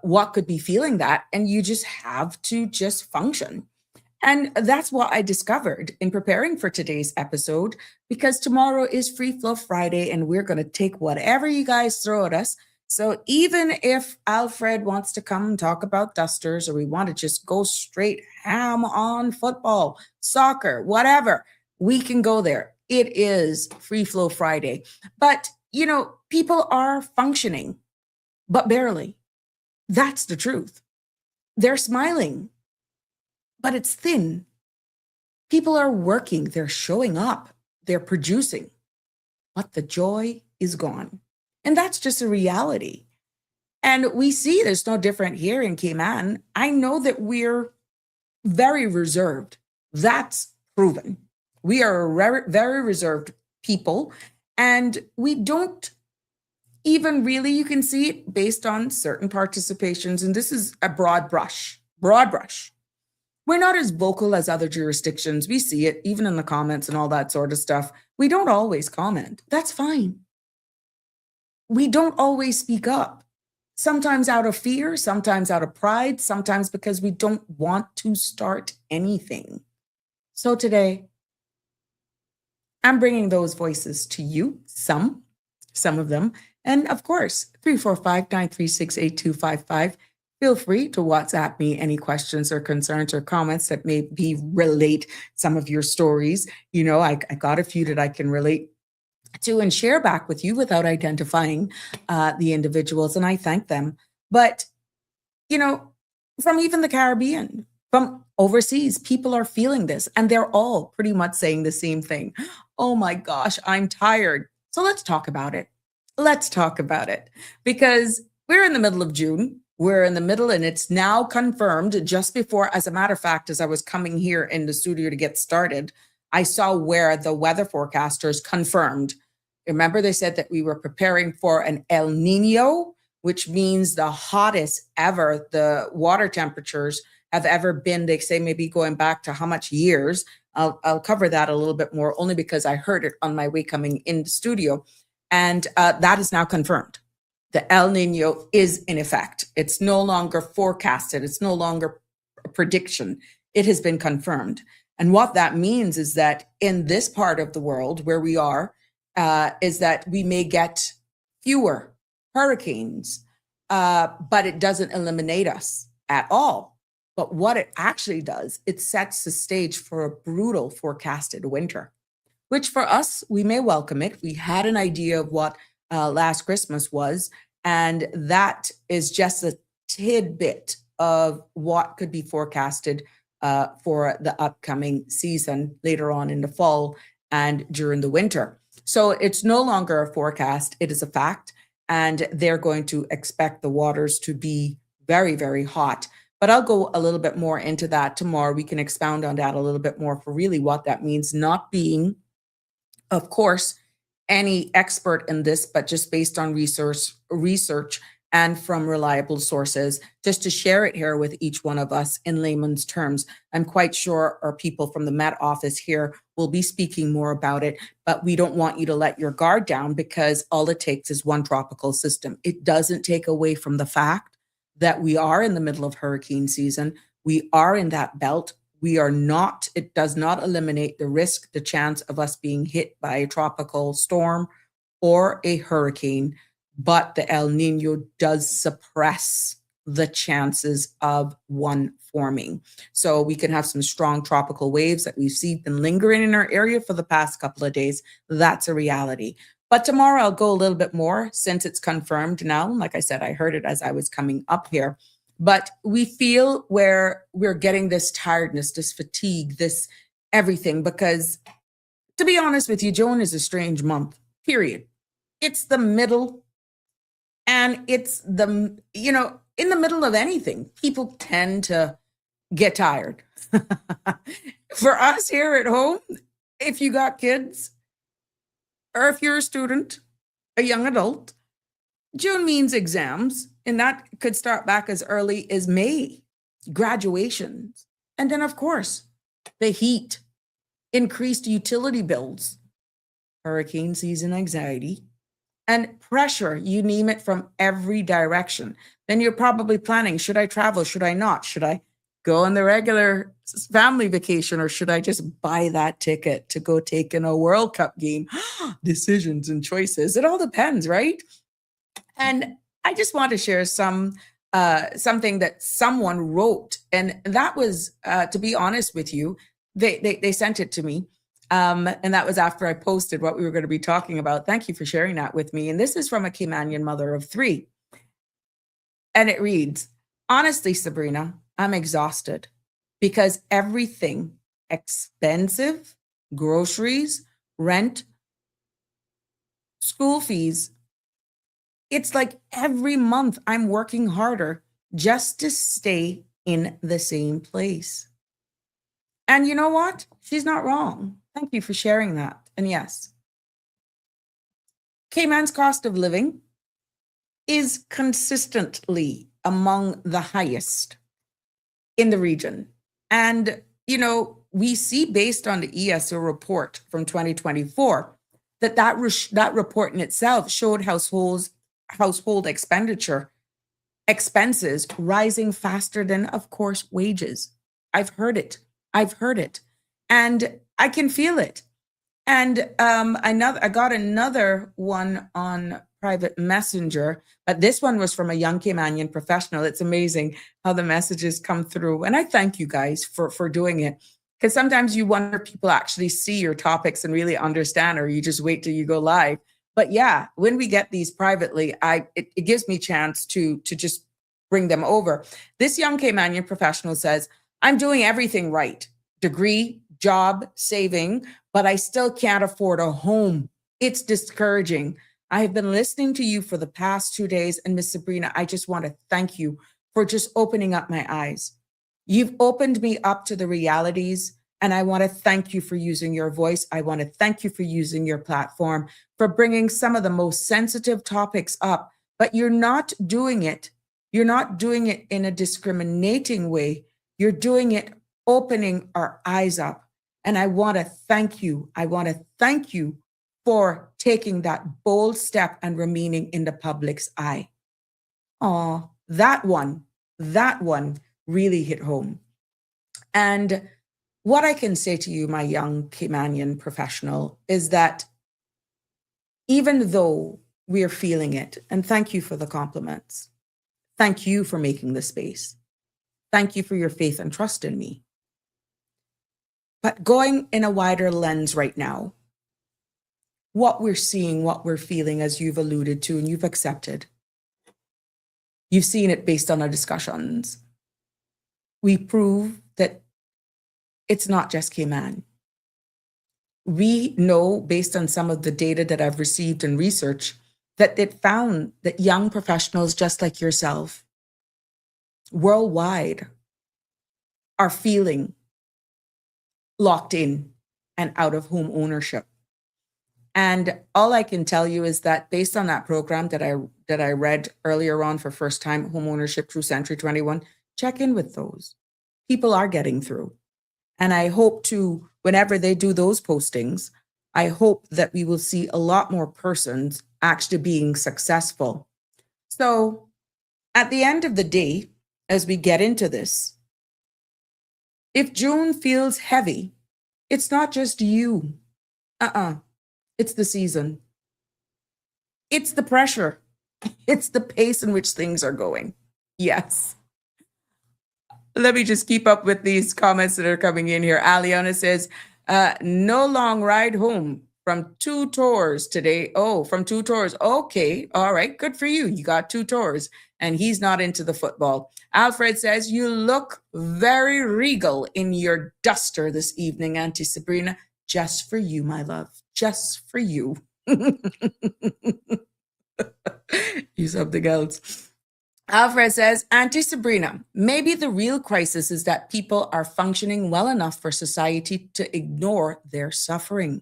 what could be feeling that, and you just have to just function. And that's what I discovered in preparing for today's episode, because tomorrow is Free Flow Friday and we're going to take whatever you guys throw at us. So even if Alfred wants to come and talk about dusters, or we want to just go straight ham on football, soccer, whatever, we can go there. It is Free Flow Friday. But, people are functioning, but barely. That's the truth. They're smiling, but it's thin. People are working, they're showing up, they're producing, but the joy is gone. And that's just a reality. And we see there's no different here in Cayman. I know that we're very reserved. That's proven. We are a very reserved people, and we don't even really, you can see it based on certain participations. And this is a broad brush. We're not as vocal as other jurisdictions. We see it even in the comments and all that sort of stuff. We don't always comment. That's fine. We don't always speak up. Sometimes out of fear, sometimes out of pride, sometimes because we don't want to start anything. So today, I'm bringing those voices to you, some of them. And of course, 345-936-8255. Feel free to WhatsApp me any questions or concerns or comments that maybe relate some of your stories. You know, I got a few that I can relate to and share back with you without identifying the individuals, and I thank them. But, you know, from even the Caribbean, from overseas, people are feeling this, and they're all pretty much saying the same thing. Oh my gosh, I'm tired. So let's talk about it. Let's talk about it because we're in the middle of June. We're in the middle, and it's now confirmed just before, as a matter of fact, as I was coming here in the studio to get started, I saw where the weather forecasters confirmed. Remember, they said that we were preparing for an El Nino, which means the hottest ever the water temperatures have ever been. They say maybe going back to how much years. I'll cover that a little bit more, only because I heard it on my way coming in the studio. And that is now confirmed. The El Nino is in effect. It's no longer forecasted. It's no longer a prediction. It has been confirmed. And what that means is that in this part of the world where we are, is that we may get fewer hurricanes, but it doesn't eliminate us at all. But what it actually does, it sets the stage for a brutal forecasted winter, which for us, we may welcome it. We had an idea of what last Christmas was, and that is just a tidbit of what could be forecasted for the upcoming season later on in the fall and during the winter. So it's no longer a forecast, it is a fact, and they're going to expect the waters to be very, very hot. But I'll go a little bit more into that tomorrow. We can expound on that a little bit more for really what that means, not being, of course, any expert in this, but just based on research and from reliable sources, just to share it here with each one of us in layman's terms. I'm quite sure our people from the Met Office here will be speaking more about it, but we don't want you to let your guard down because all it takes is one tropical system. It doesn't take away from the fact that we are in the middle of hurricane season. We are in that belt. We are not, it does not eliminate the risk, the chance of us being hit by a tropical storm or a hurricane, but the El Nino does suppress the chances of one forming. So we can have some strong tropical waves that we've seen been lingering in our area for the past couple of days. That's a reality. But tomorrow I'll go a little bit more since it's confirmed now. Like I said, I heard it as I was coming up here. But we feel where we're getting this tiredness, this fatigue, this everything, because to be honest with you, June is a strange month, period. It's the middle, and it's the, you know, in the middle of anything, people tend to get tired. For us here at home, if you got kids, or if you're a student, a young adult, June means exams, and that could start back as early as May, graduations. And then, of course, the heat, increased utility bills, hurricane season anxiety, and pressure, you name it, from every direction. Then you're probably planning, should I travel? Should I not? Should I go on the regular family vacation, or should I just buy that ticket to go take in a World Cup game? Decisions and choices. It all depends, right? And I just want to share something that someone wrote, and that was, to be honest with you, they sent it to me, and that was after I posted what we were going to be talking about. Thank you for sharing that with me. And this is from a Caymanian mother of 3, and it reads, "Honestly, Sabrina, I'm exhausted because everything expensive, groceries, rent, school fees. It's like every month I'm working harder just to stay in the same place." And you know what? She's not wrong. Thank you for sharing that. And yes, Cayman's cost of living is consistently among the highest in the region. And, you know, we see based on the ESO report from 2024 that report in itself showed household expenses rising faster than, of course, wages. I've heard it. And I can feel it. And I got another one on private messenger, but this one was from a young Caymanian professional. It's amazing how the messages come through. And I thank you guys for doing it. Because sometimes you wonder if people actually see your topics and really understand, or you just wait till you go live. But yeah, when we get these privately, it gives me a chance to just bring them over. This young Caymanian professional says, I'm doing everything right. Degree, job, saving, but I still can't afford a home. It's discouraging. I have been listening to you for the past 2 days, and Miss Sabrina, I just want to thank you for just opening up my eyes. You've opened me up to the realities, and I want to thank you for using your voice. I want to thank you for using your platform, for bringing some of the most sensitive topics up, but you're not doing it. You're not doing it in a discriminating way. You're doing it opening our eyes up. And I want to thank you. I want to thank you for taking that bold step and remaining in the public's eye. Oh, that one really hit home. And what I can say to you, my young Caymanian professional, is that even though we are feeling it, and thank you for the compliments, thank you for making the space, thank you for your faith and trust in me. But going in a wider lens right now, what we're seeing, what we're feeling, as you've alluded to and you've accepted, you've seen it based on our discussions. We prove that it's not just Cayman. We know, based on some of the data that I've received and research, that it found that young professionals just like yourself worldwide are feeling locked in and out of home ownership. And all I can tell you is that based on that program that I read earlier on for first time home ownership through Century 21, check in with those. People are getting through. And I hope to, whenever they do those postings, I hope that we will see a lot more persons actually being successful. So at the end of the day, as we get into this, if June feels heavy, it's not just you. It's the season. It's the pressure. It's the pace in which things are going. Yes. Let me just keep up with these comments that are coming in here. Aliona says, no long ride home from 2 tours today. Oh, from 2 tours. Okay. All right. Good for you. You got 2 tours. And he's not into the football. Alfred says, you look very regal in your duster this evening, Auntie Sabrina. Just for you, my love. Just for you. You something else. Alfred says, Auntie Sabrina, maybe the real crisis is that people are functioning well enough for society to ignore their suffering.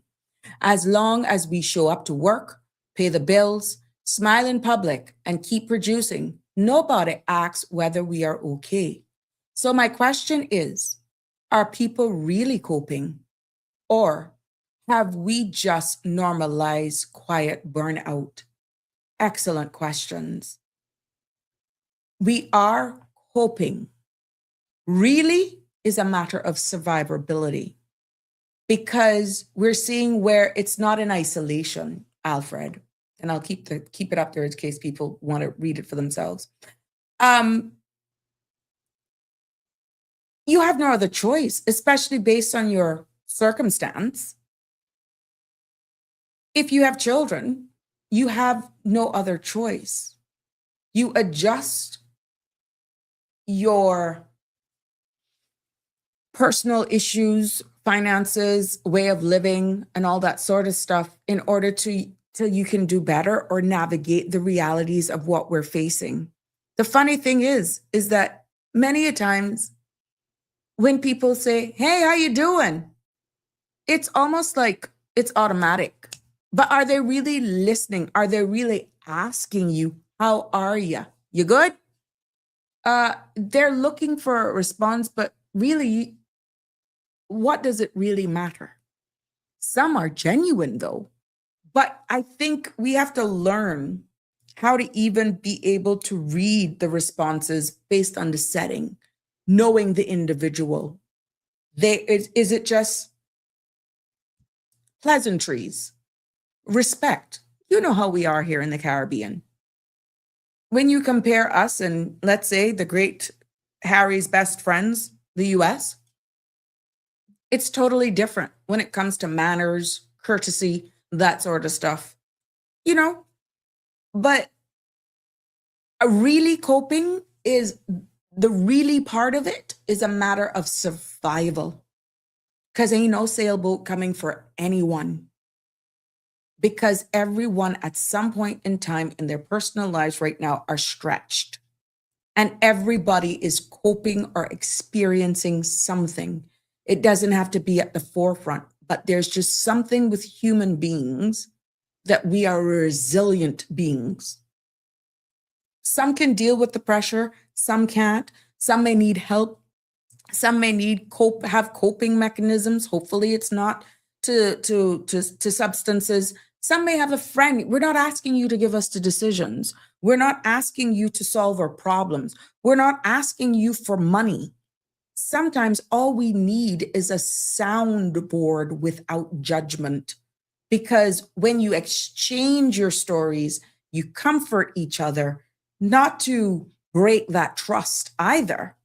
As long as we show up to work, pay the bills, smile in public, and keep producing, nobody asks whether we are okay. So my question is, are people really coping? Or have we just normalized quiet burnout? Excellent questions. We are coping. Really is a matter of survivability, because we're seeing where it's not in isolation, Alfred. And I'll keep it up there in case people want to read it for themselves. You have no other choice, especially based on your circumstance. If you have children, you have no other choice. You adjust your personal issues, finances, way of living, and all that sort of stuff in order till you can do better or navigate the realities of what we're facing. The funny thing is that many a times when people say, hey, how you doing? It's almost like it's automatic. But are they really listening? Are they really asking you, how are you? You good? They're looking for a response, but really, what does it really matter? Some are genuine though. But I think we have to learn how to even be able to read the responses based on the setting, knowing the individual. Is it just pleasantries, respect. You know how we are here in the Caribbean. When you compare us and, let's say, the great Harry's best friends, the US, it's totally different when it comes to manners, courtesy, that sort of stuff. You know, but really coping is the really part of it is a matter of survival. Because ain't no sailboat coming for anyone. Because everyone at some point in time in their personal lives right now are stretched. And everybody is coping or experiencing something. It doesn't have to be at the forefront, but there's just something with human beings that we are resilient beings. Some can deal with the pressure, some can't. Some may need help. Some may need have coping mechanisms. Hopefully it's not to substances. Some may have a friend. We're not asking you to give us the decisions. We're not asking you to solve our problems. We're not asking you for money. Sometimes all we need is a soundboard without judgment. Because when you exchange your stories, you comfort each other, not to break that trust either.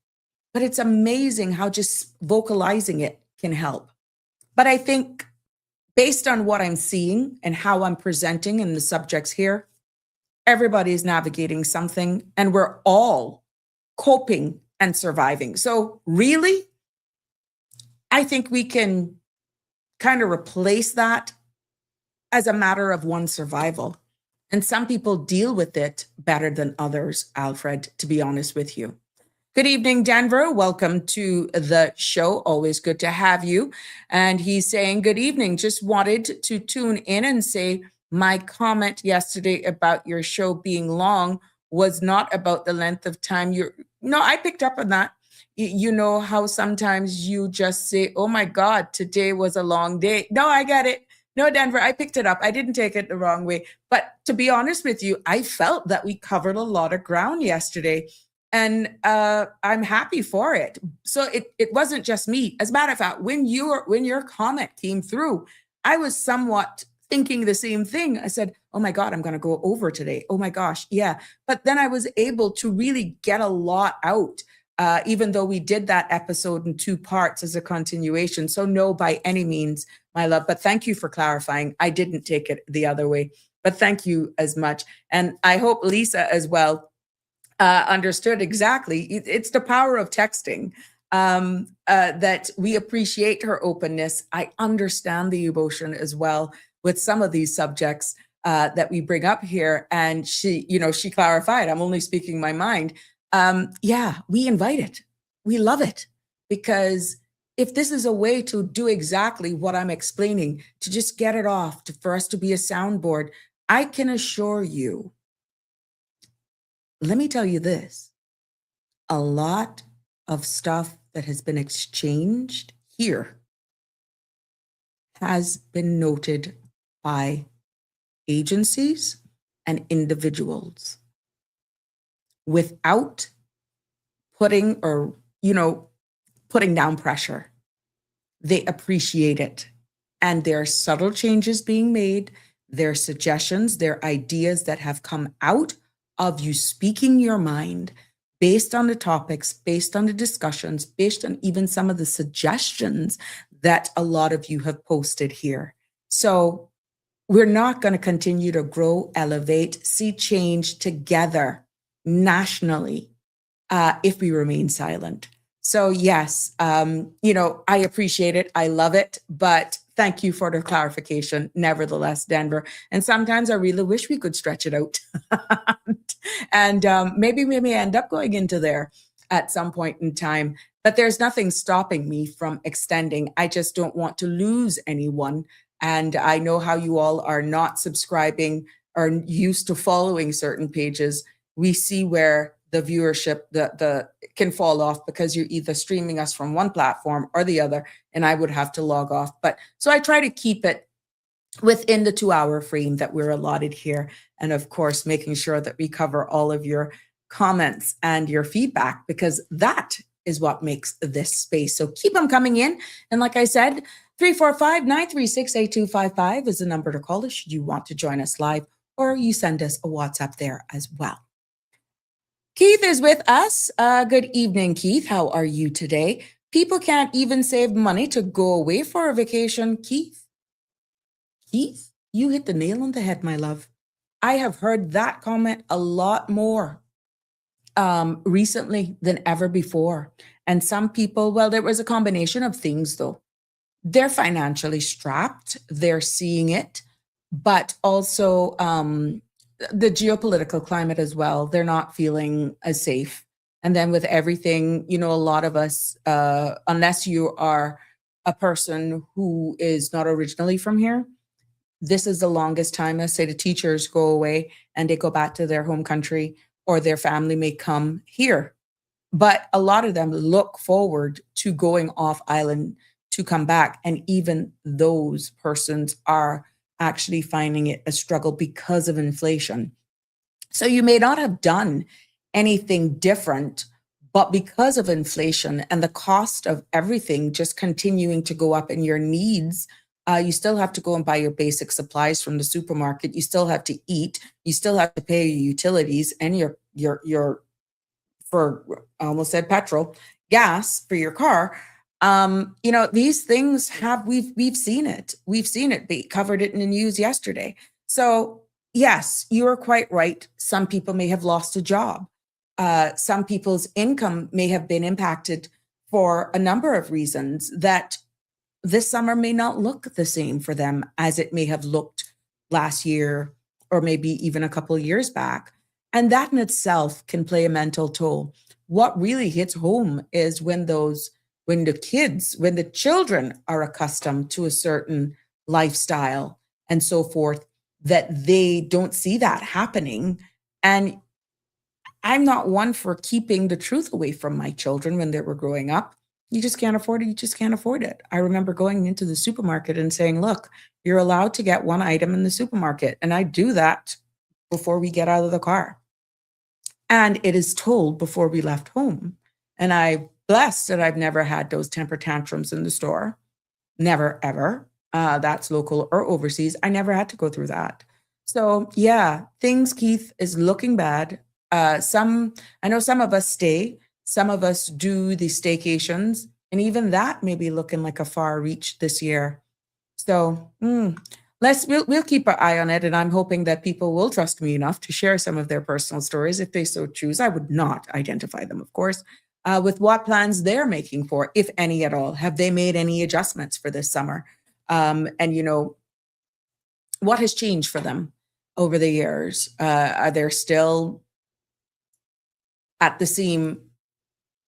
But it's amazing how just vocalizing it can help. But I think based on what I'm seeing and how I'm presenting in the subjects here, everybody is navigating something and we're all coping and surviving. So really, I think we can kind of replace that as a matter of one's survival. And some people deal with it better than others, Alfred, to be honest with you. Good evening, Denver. Welcome to the show. Always good to have you. And he's saying, good evening. Just wanted to tune in and say my comment yesterday about your show being long was not about the length of time No, I picked up on that. You know how sometimes you just say, oh my God, today was a long day. No, I get it. No, Denver, I picked it up. I didn't take it the wrong way. But to be honest with you, I felt that we covered a lot of ground yesterday. And I'm happy for it. So it wasn't just me. As a matter of fact, when your comment came through, I was somewhat thinking the same thing. I said, oh my God, I'm going to go over today. Oh my gosh, yeah. But then I was able to really get a lot out, even though we did that episode in 2 parts as a continuation. So no, by any means, my love. But thank you for clarifying. I didn't take it the other way. But thank you as much. And I hope Lisa as well understood exactly. It's the power of texting that we appreciate her openness. I understand the emotion as well with some of these subjects that we bring up here. And she clarified, I'm only speaking my mind. Yeah, we invite it. We love it. Because if this is a way to do exactly what I'm explaining, to just get it off, for us to be a soundboard, I can assure you, let me tell you this, a lot of stuff that has been exchanged here has been noted by agencies and individuals without putting down pressure. They appreciate it. And there are subtle changes being made. There are suggestions, there are ideas that have come out of you speaking your mind based on the topics, based on the discussions, based on even some of the suggestions that a lot of you have posted here. So we're not going to continue to grow, elevate, see change together nationally if we remain silent. So yes, I appreciate it. I love it. But thank you for the clarification, nevertheless, Denver. And sometimes I really wish we could stretch it out. And maybe we may end up going into there at some point in time. But there's nothing stopping me from extending. I just don't want to lose anyone. And I know how you all are not subscribing or used to following certain pages. We see where the viewership the can fall off because you're either streaming us from one platform or the other, and I would have to log off. But so I try to keep it within the 2-hour frame that we're allotted here. And of course, making sure that we cover all of your comments and your feedback, because that is what makes this space. So keep them coming in. And like I said, 345-936-8255 is the number to call us should you want to join us live, or you send us a WhatsApp there as well. Keith is with us. Good evening, Keith. How are you today? People can't even save money to go away for a vacation. Keith, you hit the nail on the head, my love. I have heard that comment a lot more recently than ever before. And some people, well, there was a combination of things though. They're financially strapped, they're seeing it, but also the geopolitical climate as well. They're not feeling as safe. And then with everything, a lot of us, unless you are a person who is not originally from here, this is the longest time. Let's say the teachers go away and they go back to their home country, or their family may come here. But a lot of them look forward to going off island to come back. And even those persons are actually finding it a struggle because of inflation. So you may not have done anything different, but because of inflation and the cost of everything just continuing to go up in your needs, you still have to go and buy your basic supplies from the supermarket. You still have to eat. You still have to pay your utilities and your for I almost said petrol, gas for your car. These things we've seen it. We've seen it. They covered it in the news yesterday. So yes, you are quite right. Some people may have lost a job. Some people's income may have been impacted for a number of reasons that this summer may not look the same for them as it may have looked last year, or maybe even a couple of years back. And that in itself can play a mental toll. What really hits home is when the children are accustomed to a certain lifestyle and so forth, that they don't see that happening. And I'm not one for keeping the truth away from my children when they were growing up. You just can't afford it. You just can't afford it. I remember going into the supermarket and saying, look, you're allowed to get one item in the supermarket. And I do that before we get out of the car. And it is told before we left home. And I'm blessed that I've never had those temper tantrums in the store. Never, ever. That's local or overseas. I never had to go through that. So yeah, things, Keith, is looking bad. I know some of us stay. Some of us do the staycations, and even that may be looking like a far reach this year. So we'll keep our eye on it, and I'm hoping that people will trust me enough to share some of their personal stories if they so choose. I would not identify them, of course, with what plans they're making for, if any at all. Have they made any adjustments for this summer? And what has changed for them over the years? Are they still at the same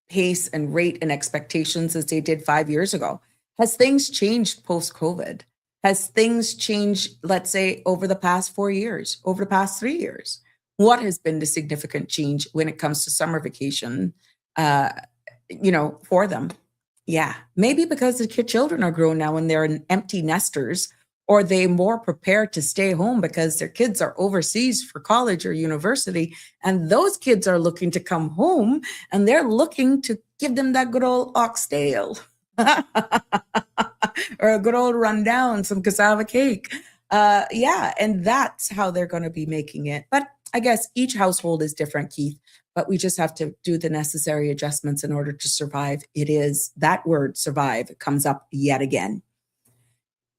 pace and rate and expectations as they did 5 years ago? Has things changed post-COVID? Has things changed, let's say, over the past 4 years, over the past 3 years? What has been the significant change when it comes to summer vacation, for them? Yeah, maybe because the children are grown now and they're empty nesters, or they more prepared to stay home because their kids are overseas for college or university, and those kids are looking to come home and they're looking to give them that good old oxtail or a good old rundown, some cassava cake. And that's how they're going to be making it. But I guess each household is different, Keith, but we just have to do the necessary adjustments in order to survive. It is that word, survive, comes up yet again.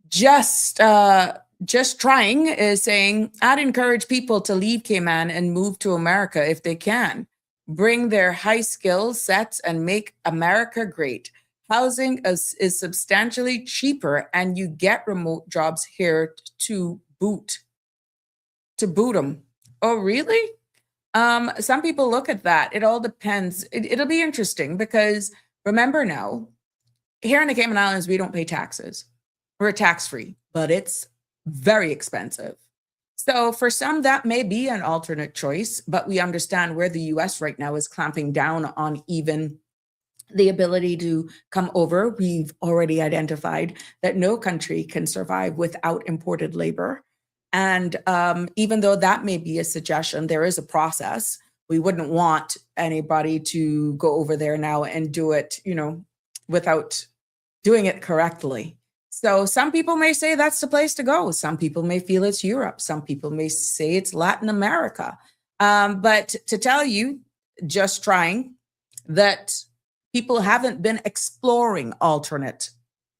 Just trying is saying, I'd encourage people to leave Cayman and move to America if they can. Bring their high skill sets and make America great. Housing is substantially cheaper, and you get remote jobs here to boot them. Oh, really? Some people look at that. It all depends. It'll be interesting because remember now, here in the Cayman Islands, we don't pay taxes. We're tax-free, but it's very expensive. So for some, that may be an alternate choice, but we understand where the US right now is clamping down on even the ability to come over. We've already identified that no country can survive without imported labor. And even though that may be a suggestion, there is a process. We wouldn't want anybody to go over there now and do it, without doing it correctly. So some people may say that's the place to go. Some people may feel it's Europe. Some people may say it's Latin America. But to tell you, just trying, that people haven't been exploring alternate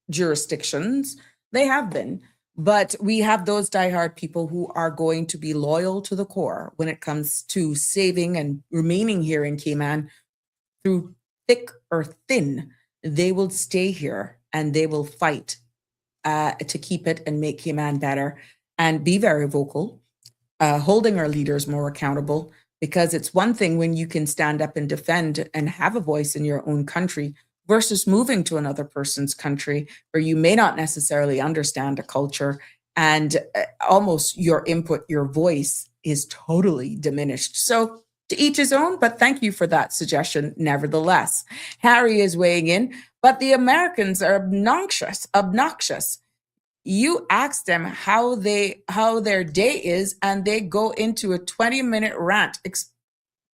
jurisdictions. They have been, but we have those diehard people who are going to be loyal to the core when it comes to saving and remaining here in Cayman through thick or thin. They will stay here and they will fight to keep it and make Cayman better and be very vocal, holding our leaders more accountable. Because it's one thing when you can stand up and defend and have a voice in your own country versus moving to another person's country where you may not necessarily understand a culture and almost your input, your voice is totally diminished. So to each his own, but thank you for that suggestion nevertheless. Harry is weighing in, but the Americans are obnoxious. You ask them how their day is, and they go into a 20-minute rant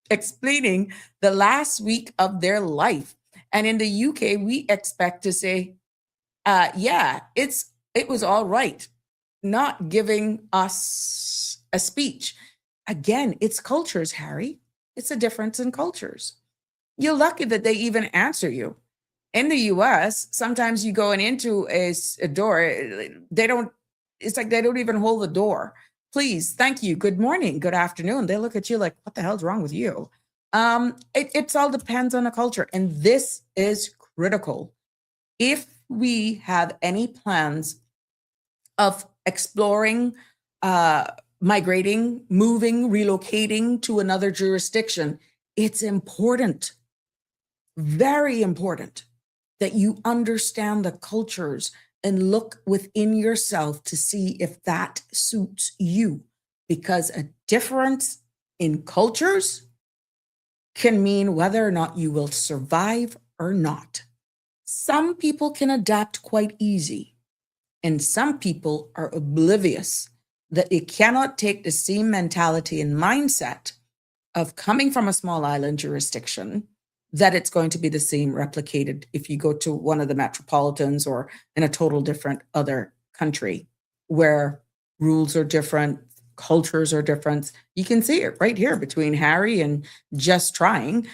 explaining the last week of their life. And in the UK, we expect to say, yeah, it was all right, not giving us a speech. Again, it's cultures, Harry. It's a difference in cultures. You're lucky that they even answer you. In the US, sometimes you going into a door, it's like they don't even hold the door. Please, thank you, good morning, good afternoon. They look at you like, what the hell's wrong with you? It all depends on the culture. And this is critical. If we have any plans of exploring, migrating, moving, relocating to another jurisdiction, it's important, very important, that you understand the cultures and look within yourself to see if that suits you. Because a difference in cultures can mean whether or not you will survive or not. Some people can adapt quite easy, and some people are oblivious that they cannot take the same mentality and mindset of coming from a small island jurisdiction, that it's going to be the same replicated if you go to one of the metropolitans or in a total different other country where rules are different, cultures are different. You can see it right here between Harry and Just Trying.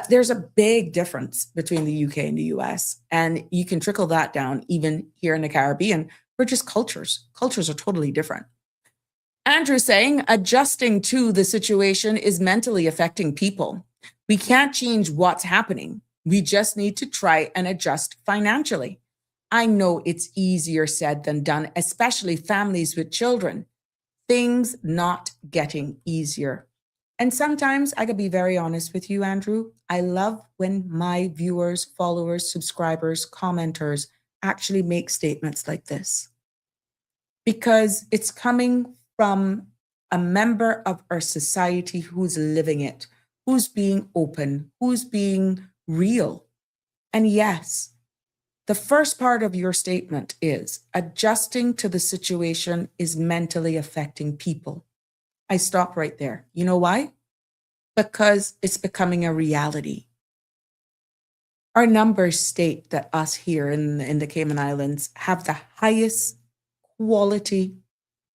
There's a big difference between the UK and the US, and you can trickle that down even here in the Caribbean. We're just cultures. Cultures are totally different. Andrew saying adjusting to the situation is mentally affecting people. We can't change what's happening. We just need to try and adjust financially. I know it's easier said than done, especially families with children. Things not getting easier. And sometimes I could be very honest with you, Andrew. I love when my viewers, followers, subscribers, commenters actually make statements like this, because it's coming from a member of our society who's living it, who's being open, who's being real. And yes, the first part of your statement is adjusting to the situation is mentally affecting people. I stop right there. You know why? Because it's becoming a reality. Our numbers state that us here in the Cayman Islands have the highest quality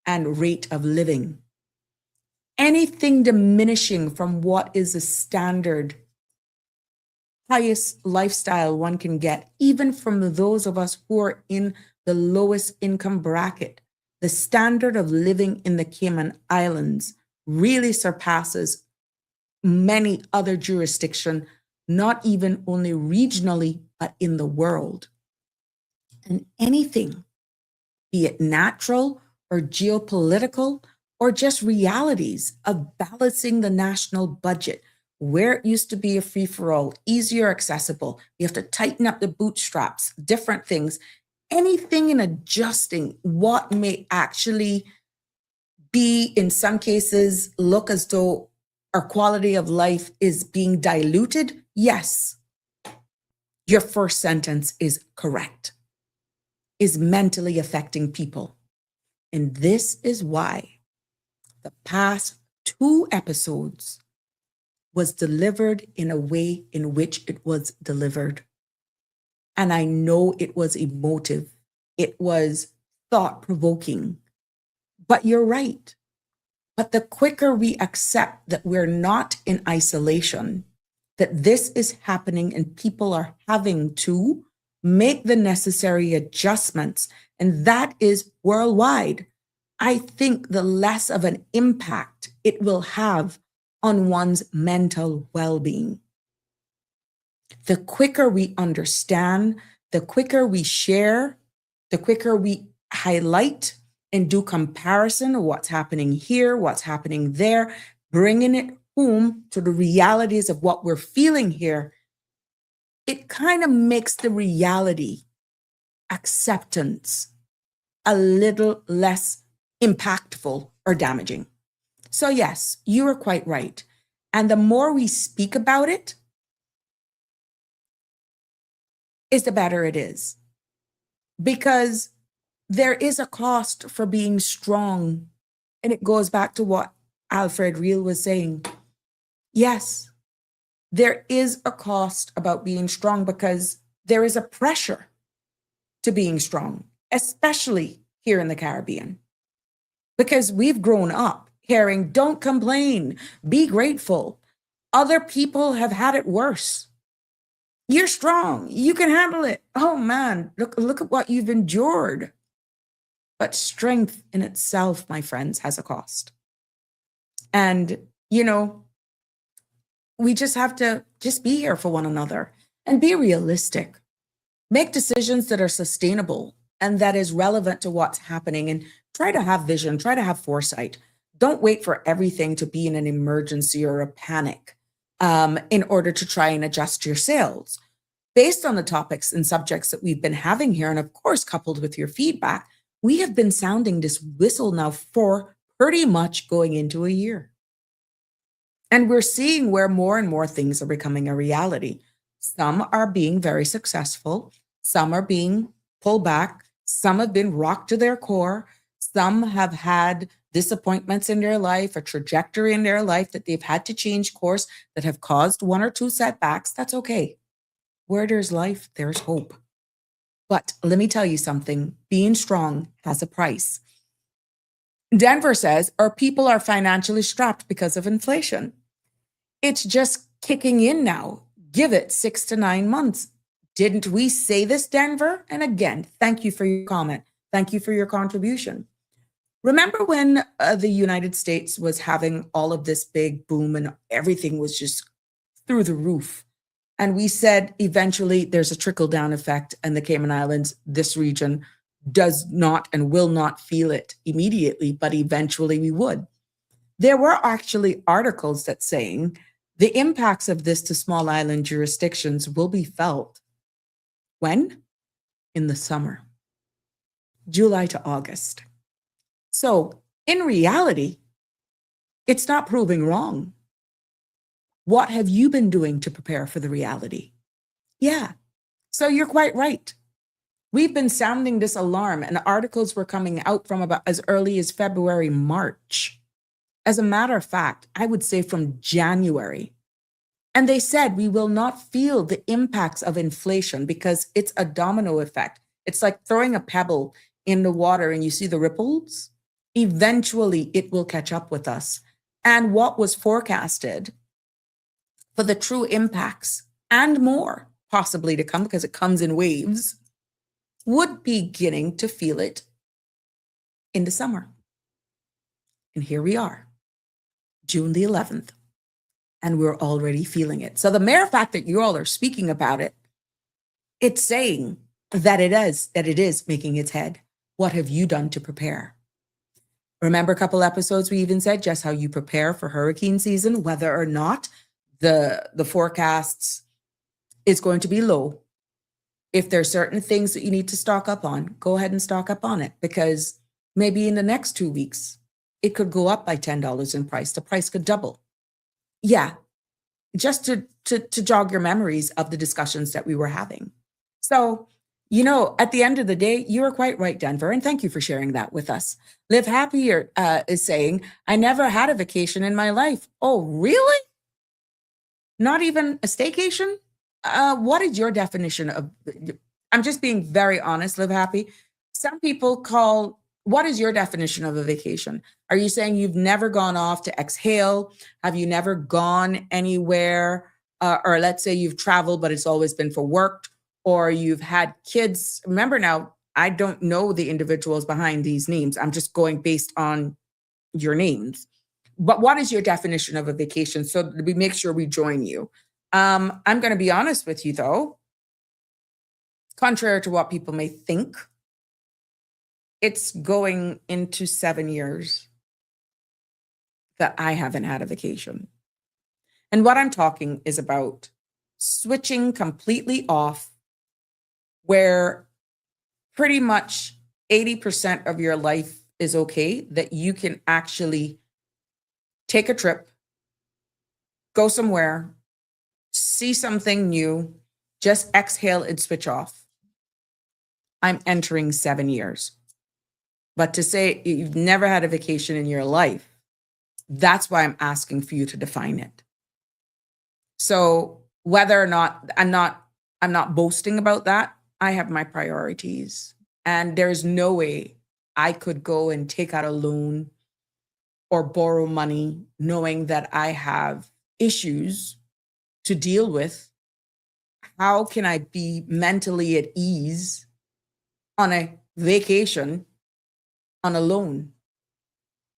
and rate of living. Anything diminishing from what is a standard highest lifestyle one can get, even from those of us who are in the lowest income bracket, the standard of living in the Cayman Islands really surpasses many other jurisdictions, not even only regionally, but in the world. And anything, be it natural or geopolitical, or just realities of balancing the national budget, where it used to be a free-for-all, easier accessible, you have to tighten up the bootstraps, different things, anything in adjusting what may actually be, in some cases, look as though our quality of life is being diluted. Yes, your first sentence is correct, is mentally affecting people. And this is why the past 2 episodes was delivered in a way in which it was delivered. And I know it was emotive. It was thought provoking. But you're right. But the quicker we accept that we're not in isolation, that this is happening and people are having to make the necessary adjustments, and that is worldwide, I think the less of an impact it will have on one's mental well-being. The quicker we understand, the quicker we share, the quicker we highlight and do comparison of what's happening here, what's happening there, bringing it home to the realities of what we're feeling here, it kind of makes the reality acceptance a little less impactful or damaging. So yes, you are quite right. And the more we speak about it, is the better it is. Because there is a cost for being strong. And it goes back to what Alfred Reel was saying. Yes, there is a cost about being strong because there is a pressure to being strong, especially here in the Caribbean. Because we've grown up hearing, don't complain, be grateful. Other people have had it worse. You're strong, you can handle it. Oh man, look at what you've endured. But strength in itself, my friends, has a cost. And, we just have to just be here for one another and be realistic. Make decisions that are sustainable and that is relevant to what's happening, and try to have vision, try to have foresight. Don't wait for everything to be in an emergency or a panic in order to try and adjust your sails. Based on the topics and subjects that we've been having here, and of course, coupled with your feedback, we have been sounding this whistle now for pretty much going into a year. And we're seeing where more and more things are becoming a reality. Some are being very successful. Some are being pulled back. Some have been rocked to their core. Some have had disappointments in their life, a trajectory in their life that they've had to change course that have caused one or two setbacks. That's okay. Where there's life, there's hope. But let me tell you something, being strong has a price. Denver says, our people are financially strapped because of inflation. It's just kicking in now. Give it 6 to 9 months. Didn't we say this, Denver? And again, thank you for your comment. Thank you for your contribution. Remember when the United States was having all of this big boom and everything was just through the roof? And we said eventually there's a trickle-down effect, and the Cayman Islands, this region, does not and will not feel it immediately, but eventually we would. There were actually articles that saying the impacts of this to small island jurisdictions will be felt when? In the summer, July to August. So in reality, it's not proving wrong. What have you been doing to prepare for the reality? Yeah, so you're quite right. We've been sounding this alarm, and articles were coming out from about as early as February, March. As a matter of fact, I would say from January. And they said we will not feel the impacts of inflation because it's a domino effect. It's like throwing a pebble in the water and you see the ripples. Eventually, it will catch up with us. And what was forecasted for the true impacts and more possibly to come, because it comes in waves, would be beginning to feel it in the summer. And here we are, June the 11th, and we're already feeling it. So the mere fact that you all are speaking about it, it's saying that it is making its head. What have you done to prepare? Remember a couple episodes we even said just how you prepare for hurricane season, whether or not the forecasts is going to be low. If there's certain things that you need to stock up on, go ahead and stock up on it, because maybe in the next 2 weeks, it could go up by $10 in price. The price could double. Yeah, just to jog your memories of the discussions that we were having. So, at the end of the day, you are quite right, Denver, and thank you for sharing that with us. Live Happier is saying, I never had a vacation in my life. Oh, really? Not even a staycation? What is your definition of, I'm just being very honest, Live Happy. some people call, what is your definition of a vacation? Are you saying you've never gone off to exhale? Have you never gone anywhere? Or let's say you've traveled, but it's always been for work, or you've had kids. Remember now, I don't know the individuals behind these names. I'm just going based on your names. But what is your definition of a vacation? So that we make sure we join you. I'm going to be honest with you, though. Contrary to what people may think, it's going into 7 years that I haven't had a vacation. And what I'm talking is about switching completely off, where pretty much 80% of your life is okay, that you can actually take a trip, go somewhere, see something new, just exhale and switch off. I'm entering 7 years. But to say you've never had a vacation in your life, that's why I'm asking for you to define it. So whether or not I'm not boasting about that, I have my priorities. And there's no way I could go and take out a loan or borrow money knowing that I have issues to deal with. How can I be mentally at ease on a vacation on a loan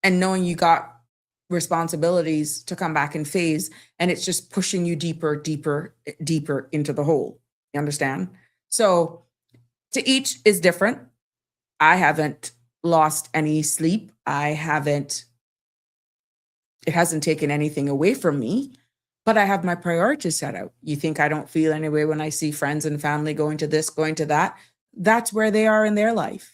and knowing you got responsibilities to come back in phase, and it's just pushing you deeper into the hole? You understand? So to each is different. I haven't lost any sleep. It hasn't taken anything away from me, but I have my priorities set out. You think I don't feel any way when I see friends and family going to this, going to that? That's where they are in their life.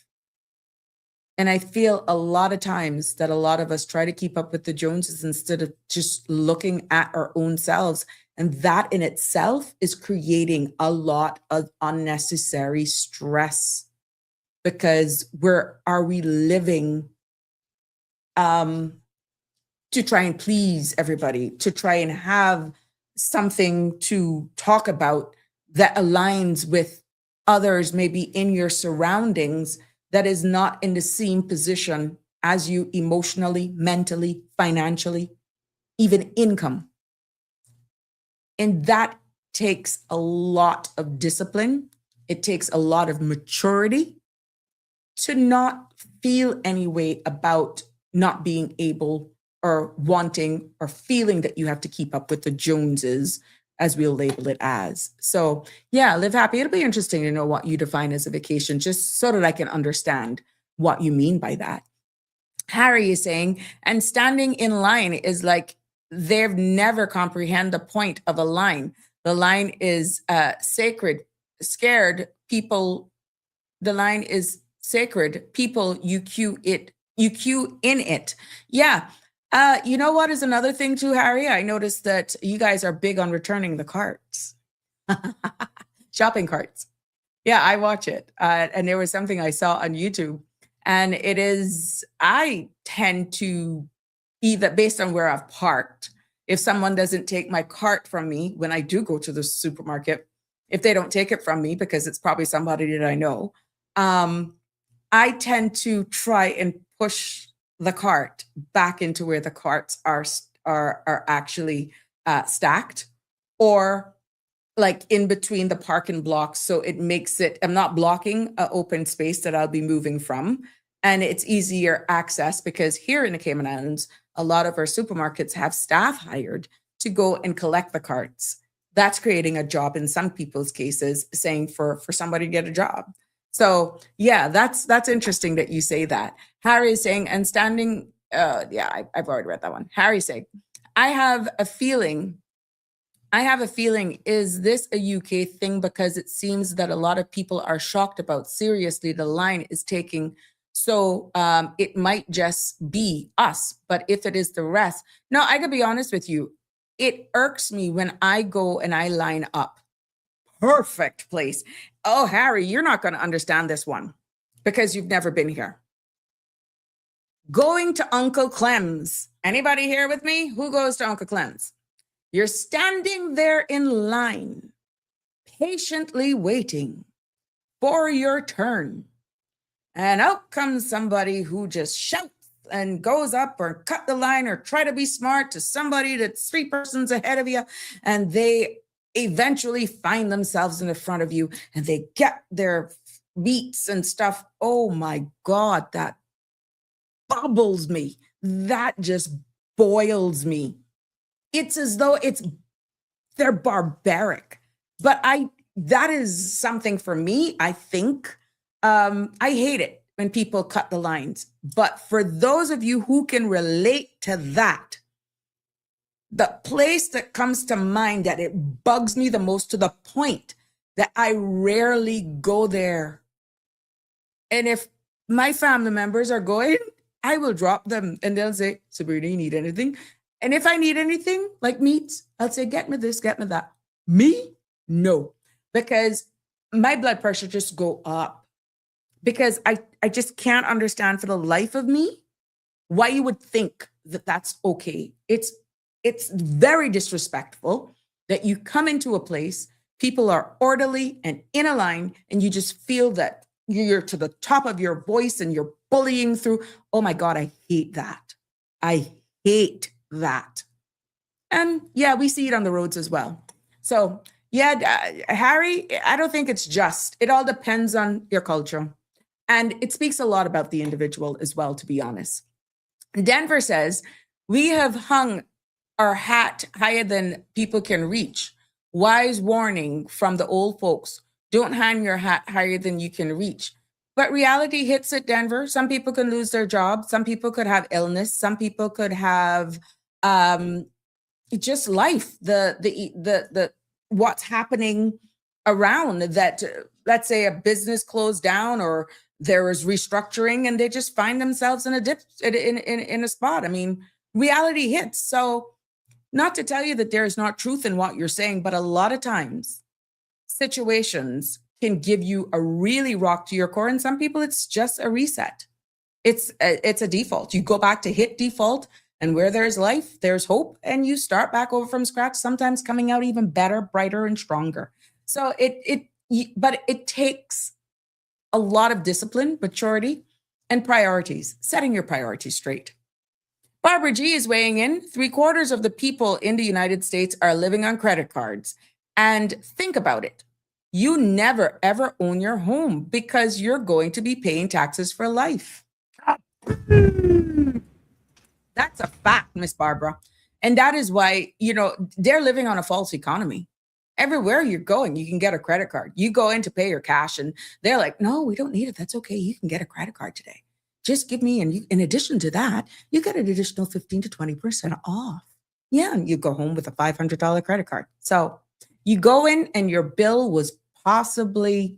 And I feel a lot of times that a lot of us try to keep up with the Joneses instead of just looking at our own selves. And that in itself is creating a lot of unnecessary stress, because are we living to try and please everybody, to try and have something to talk about that aligns with others, maybe in your surroundings, that is not in the same position as you emotionally, mentally, financially, even income. And that takes a lot of discipline. It takes a lot of maturity to not feel any way about not being able or wanting or feeling that you have to keep up with the Joneses, as we'll label it as. So yeah, live happy. It'll be interesting to know what you define as a vacation, just so that I can understand what you mean by that. Harry is saying, and standing in line is like they've never comprehend the point of a line. The line is sacred. Scared people, the line is sacred. People, you queue in it. Yeah. You know what is another thing too, Harry? I noticed that you guys are big on returning the carts. Shopping carts. Yeah, I watch it. And there was something I saw on YouTube. And it is, I tend to, either based on where I've parked, if someone doesn't take my cart from me when I do go to the supermarket, if they don't take it from me, because it's probably somebody that I know, I tend to try and push the cart back into where the carts are actually stacked, or like in between the parking blocks. So it makes it, I'm not blocking an open space that I'll be moving from. And it's easier access, because here in the Cayman Islands, a lot of our supermarkets have staff hired to go and collect the carts. That's creating a job in some people's cases, saying for somebody to get a job. So yeah, that's interesting that you say that. Harry is saying, and standing, I've already read that one. Harry saying, I have a feeling, is this a UK thing? Because it seems that a lot of people are shocked about, seriously, the line is taking. So it might just be us, but if it is the rest, no, I gotta be honest with you. It irks me when I go and I line up. Perfect place. Oh, Harry, you're not going to understand this one because you've never been here. Going to Uncle Clem's. Anybody here with me? Who goes to Uncle Clem's? You're standing there in line, patiently waiting for your turn. And out comes somebody who just shouts and goes up or cut the line or try to be smart to somebody that's 3 persons ahead of you. And they eventually find themselves in the front of you and they get their beats and stuff. Oh my God, that bubbles me. That just boils me. It's as though they're barbaric. But that is something for me, I think. I hate it when people cut the lines. But for those of you who can relate to that, the place that comes to mind that it bugs me the most, to the point that I rarely go there. And if my family members are going, I will drop them and they'll say, Sabrina, you need anything? And if I need anything like meats, I'll say, get me this, get me that. Me? No, because my blood pressure just go up, because I just can't understand for the life of me why you would think that that's okay. It's very disrespectful that you come into a place, people are orderly and in a line, and you just feel that you're to the top of your voice and you're bullying through. Oh my God, I hate that. I hate that. And yeah, we see it on the roads as well. So yeah, Harry, I don't think it's just. It all depends on your culture. And it speaks a lot about the individual as well, to be honest. Denver says, we have hung our hat higher than people can reach. Wise warning from the old folks. Don't hang your hat higher than you can reach. But reality hits at Denver. Some people can lose their job. Some people could have illness. Some people could have just life. The what's happening around that. Let's say a business closed down or there was restructuring, and they just find themselves in a dip in a spot. I mean, reality hits. So, not to tell you that there is not truth in what you're saying, but a lot of times situations can give you a really rock to your core. And some people, it's just a reset. It's a default. You go back to hit default, and where there's life, there's hope, and you start back over from scratch, sometimes coming out even better, brighter, and stronger. So but it takes a lot of discipline, maturity, and priorities, setting your priorities straight. Barbara G is weighing in. 3/4 of the people in the United States are living on credit cards. And think about it. You never, ever own your home because you're going to be paying taxes for life. That's a fact, Miss Barbara. And that is why, they're living on a false economy. Everywhere you're going, you can get a credit card. You go in to pay your cash and they're like, no, we don't need it. That's okay. You can get a credit card today. Just give me, and in addition to that, you get an additional 15 to 20% off. Yeah, and you go home with a $500 credit card. So you go in and your bill was possibly,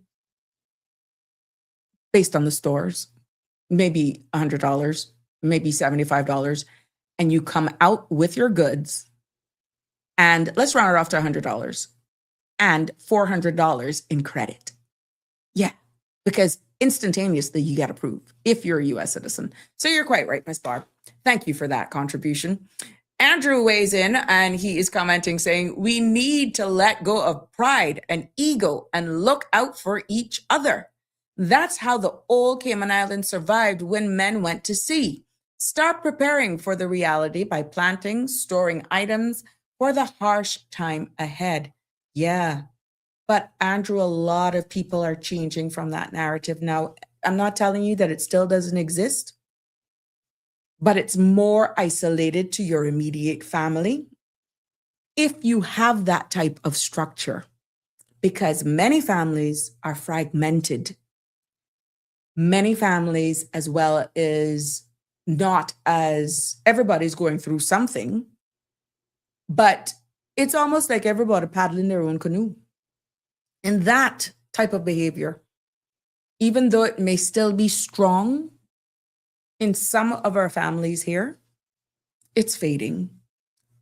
based on the stores, maybe $100, maybe $75, and you come out with your goods, and let's round it off to $100 and $400 in credit. Yeah, because instantaneously you get approved if you're a U.S. citizen. So you're quite right, Ms. Barb. Thank you for that contribution. Andrew weighs in and he is commenting saying, we need to let go of pride and ego and look out for each other. That's how the old Cayman Islands survived when men went to sea. Start preparing for the reality by planting, storing items for the harsh time ahead. Yeah. But Andrew, a lot of people are changing from that narrative now. I'm not telling you that it still doesn't exist, but it's more isolated to your immediate family if you have that type of structure, because many families are fragmented. Many families, as well as not as everybody's going through something, but it's almost like everybody paddling their own canoe. And that type of behavior, even though it may still be strong in some of our families here, it's fading.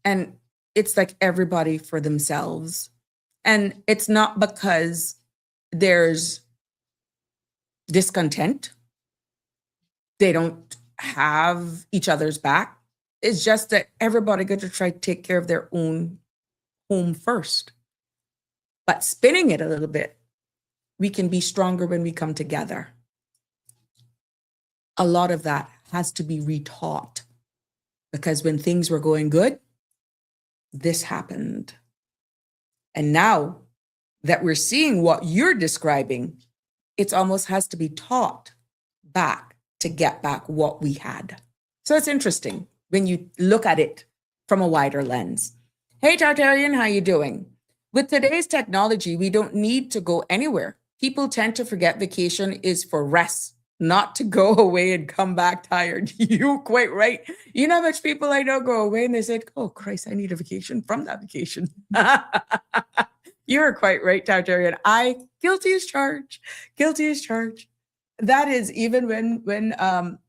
And it's like everybody for themselves. And it's not because there's discontent. They don't have each other's back. It's just that everybody got to try to take care of their own home first. But spinning it a little bit, we can be stronger when we come together. a lot of that has to be retaught, because when things were going good, this happened. And now that we're seeing what you're describing, it almost has to be taught back to get back what we had. So it's interesting when you look at it from a wider lens. Hey, Tartarian, how you doing? With today's technology, we don't need to go anywhere. People tend to forget vacation is for rest, not to go away and come back tired. You're quite right. You know how much people I know go away and they said, oh, Christ, I need a vacation from that vacation. You're quite right, Tartarian. Guilty as charged. Guilty as charged. That is, even when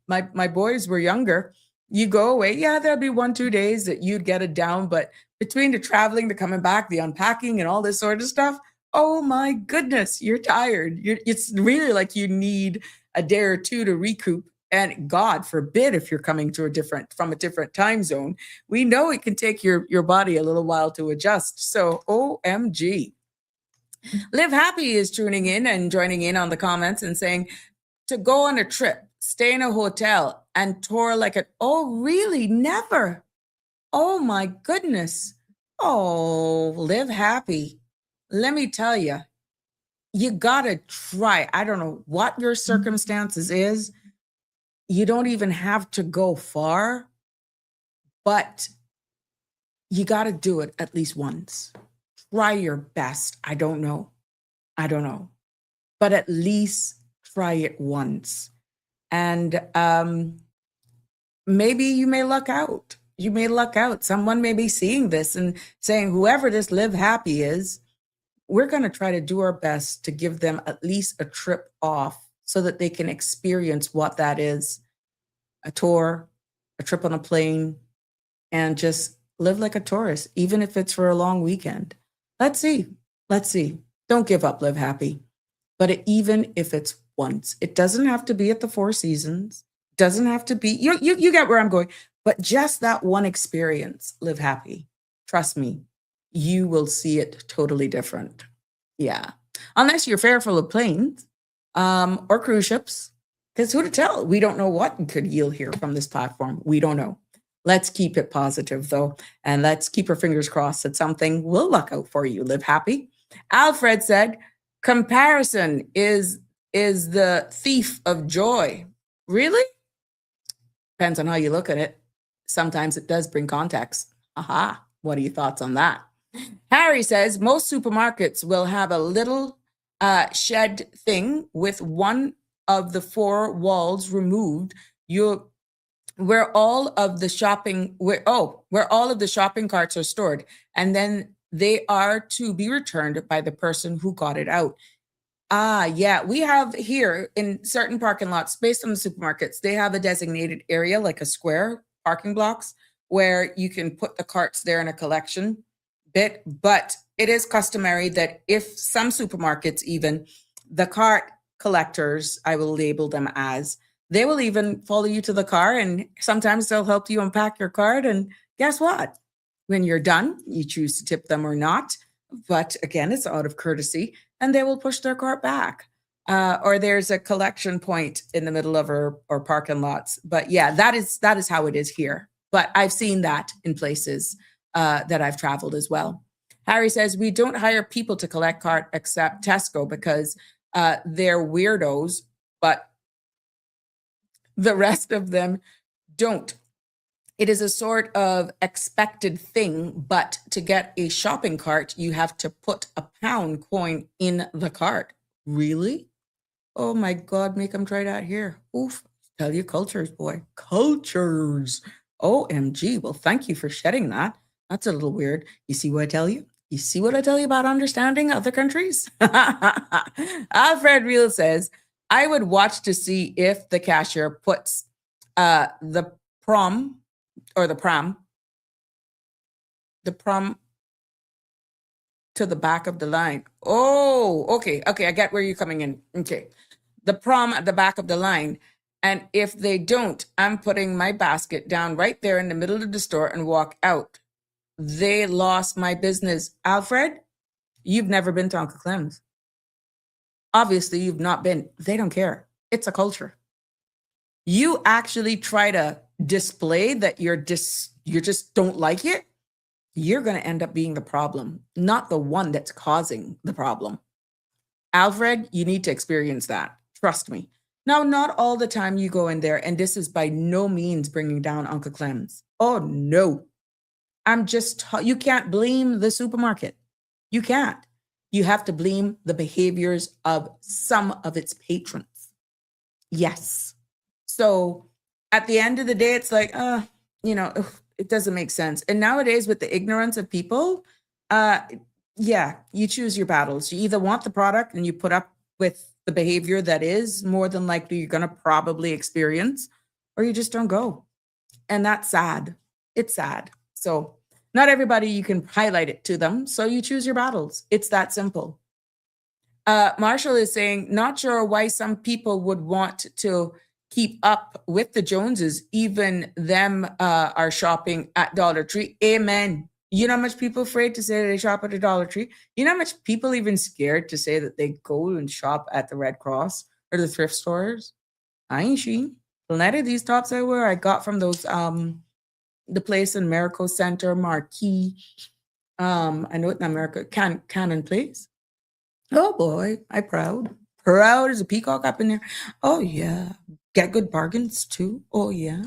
my boys were younger, you go away. Yeah, there'll be 1-2 days that you'd get it down. But between the traveling, the coming back, the unpacking and all this sort of stuff, oh my goodness, you're tired. It's really like you need a day or two to recoup. And God forbid if you're coming to from a different time zone, we know it can take your body a little while to adjust. So OMG. Live Happy is tuning in and joining in on the comments and saying, to go on a trip, stay in a hotel and tour like it. Oh, really? Never. Oh my goodness. Oh, Live Happy. Let me tell you, you gotta try. I don't know what your circumstances is. You don't even have to go far, but you gotta do it at least once. Try your best. I don't know. But at least try it once. And maybe you may luck out. Someone may be seeing this and saying, whoever this Live Happy is, we're going to try to do our best to give them at least a trip off so that they can experience what that is. A tour, a trip on a plane, and just live like a tourist, even if it's for a long weekend. Let's see. Don't give up, Live Happy. But even if it's once, it doesn't have to be at the Four Seasons. Doesn't have to be, you get where I'm going. But just that one experience, Live Happy. Trust me, you will see it totally different. Yeah. Unless you're fearful of planes or cruise ships. Because who to tell? We don't know what could yield here from this platform. We don't know. Let's keep it positive, though. And let's keep our fingers crossed that something will luck out for you. Live Happy. Alfred said, comparison is the thief of joy. Really? Depends on how you look at it. Sometimes it does bring context. Aha. What are your thoughts on that? Harry says, most supermarkets will have a little shed thing with one of the four walls removed. Where all of the shopping carts are stored, and then they are to be returned by the person who got it out. Yeah, we have here in certain parking lots, based on the supermarkets, they have a designated area, like a square parking blocks, where you can put the carts there in a collection bit. But it is customary that if some supermarkets, even the cart collectors, I will label them as, they will even follow you to the car, and sometimes they'll help you unpack your cart. And guess what? When you're done, you choose to tip them or not. But again, it's out of courtesy, and they will push their cart back. Or there's a collection point in the middle of our parking lots. But yeah, that is how it is here. But I've seen that in places that I've traveled as well. Harry says, we don't hire people to collect cart except Tesco because they're weirdos, but the rest of them don't. It is a sort of expected thing, but to get a shopping cart, you have to put a pound coin in the cart. Really? Oh my God, make them try that here. Oof. Tell you cultures, boy. Cultures. OMG. Well, thank you for shedding that. That's a little weird. You see what I tell you? You see what I tell you about understanding other countries? Alfred Real says, I would watch to see if the cashier puts the pram to the back of the line. Oh, okay. I get where you're coming in. Okay. The pram at the back of the line. And if they don't, I'm putting my basket down right there in the middle of the store and walk out. They lost my business. Alfred, you've never been to Uncle Clem's. Obviously, you've not been. They don't care. It's a culture. you actually try to display that you just don't like it, you're going to end up being the problem, not the one that's causing the problem. Alfred, you need to experience that. Trust me. Now, not all the time you go in there, and this is by no means bringing down Uncle Clem's. Oh, no. You can't blame the supermarket. You can't. You have to blame the behaviors of some of its patrons. Yes. So at the end of the day, it's like, it doesn't make sense. And nowadays, with the ignorance of people, yeah, you choose your battles. You either want the product and you put up with the behavior that is more than likely you're going to probably experience, or you just don't go. And that's sad. It's sad. So not everybody, you can highlight it to them. So you choose your battles. It's that simple. Marshall is saying, not sure why some people would want to keep up with the Joneses, even them are shopping at Dollar Tree. Amen. You know how much people afraid to say that they shop at the Dollar Tree? You know how much people even scared to say that they go and shop at the Red Cross or the thrift stores? I ain't she. Plenty of these tops I wear, I got from those the place in Marico Center, Marquee. I know it's not America, Cannon Place. Oh boy, I proud as a peacock up in there. Oh yeah, get good bargains too. Oh yeah.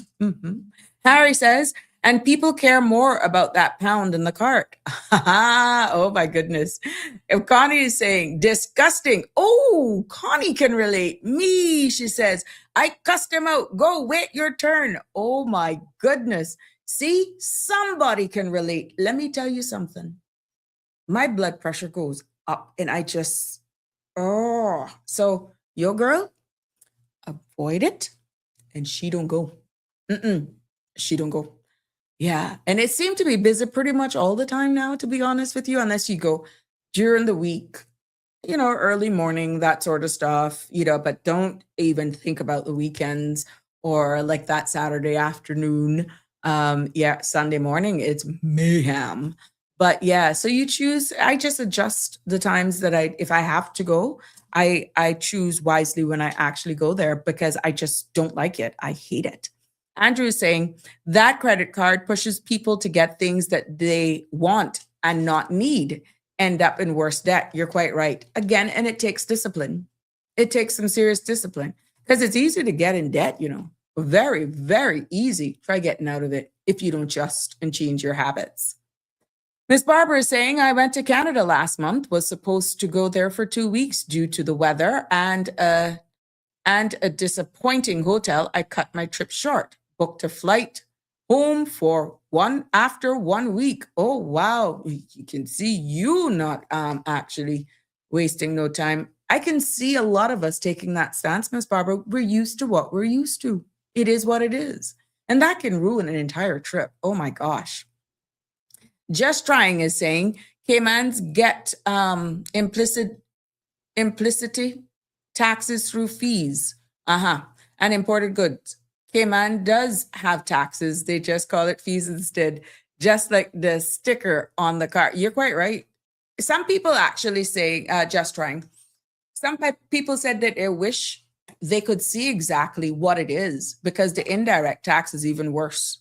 Harry says, and people care more about that pound in the cart. Oh my goodness. If Connie is saying disgusting. Oh, Connie can relate. Me, she says, I cussed him out. Go wait your turn. Oh my goodness. See, somebody can relate. Let me tell you something. My blood pressure goes up and I just, so your girl, avoid it and she don't go. She don't go. Yeah. And it seemed to be busy pretty much all the time now, to be honest with you, unless you go during the week, early morning, that sort of stuff, but don't even think about the weekends or like that Saturday afternoon. Sunday morning, it's mayhem. But yeah, so you choose, I just adjust the times that if I have to go, I choose wisely when I actually go there because I just don't like it. I hate it. Andrew is saying that credit card pushes people to get things that they want and not need, end up in worse debt. You're quite right. Again, and it takes discipline. It takes some serious discipline because it's easy to get in debt, very, very easy. Try getting out of it if you don't adjust and change your habits. Miss Barbara is saying, I went to Canada last month, was supposed to go there for 2 weeks due to the weather and a disappointing hotel. I cut my trip short, booked a flight home after 1 week. Oh, wow. You can see you not actually wasting no time. I can see a lot of us taking that stance, Miss Barbara. We're used to what we're used to. It is what it is. And that can ruin an entire trip. Oh my gosh. Just Trying is saying, Caymans get implicity taxes through fees. And imported goods. Cayman does have taxes. They just call it fees instead, just like the sticker on the car. You're quite right. Some people actually say, Just Trying. Some people said that they wish they could see exactly what it is because the indirect tax is even worse.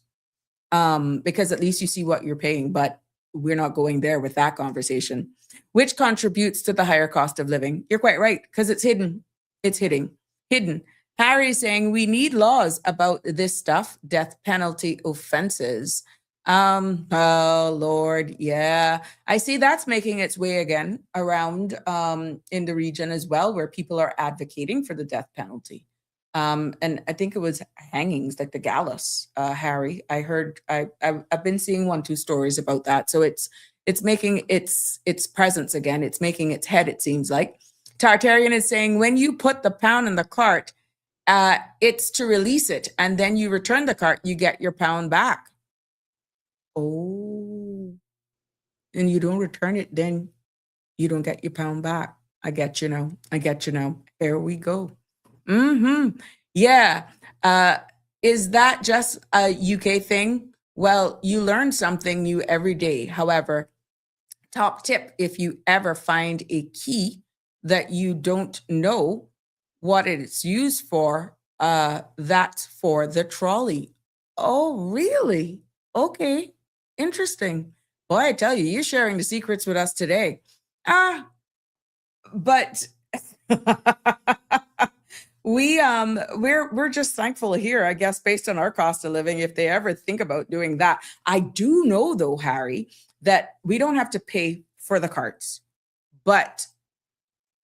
Because at least you see what you're paying, but we're not going there with that conversation, which contributes to the higher cost of living. You're quite right, because it's hidden. It's hidden. Harry is saying we need laws about this stuff, death penalty offenses. Oh Lord, yeah. I see that's making its way again around in the region as well, where people are advocating for the death penalty. And I think it was hangings, like the gallows, Harry. I heard, I've been seeing 1-2 stories about that. So it's making its presence again. It's making its head, it seems like. Tartarian is saying, when you put the pound in the cart, it's to release it. And then you return the cart, you get your pound back. Oh, and you don't return it, then you don't get your pound back. I get you now. Here we go. Yeah. Is that just a UK thing? Well, you learn something new every day. However, top tip, if you ever find a key that you don't know what it's used for, That's for the trolley. Oh, really? Okay. Interesting. Boy, I tell you, you're sharing the secrets with us today. Ah, but we're just thankful here, I guess, based on our cost of living, if they ever think about doing that. I do know though, Harry, that we don't have to pay for the carts, but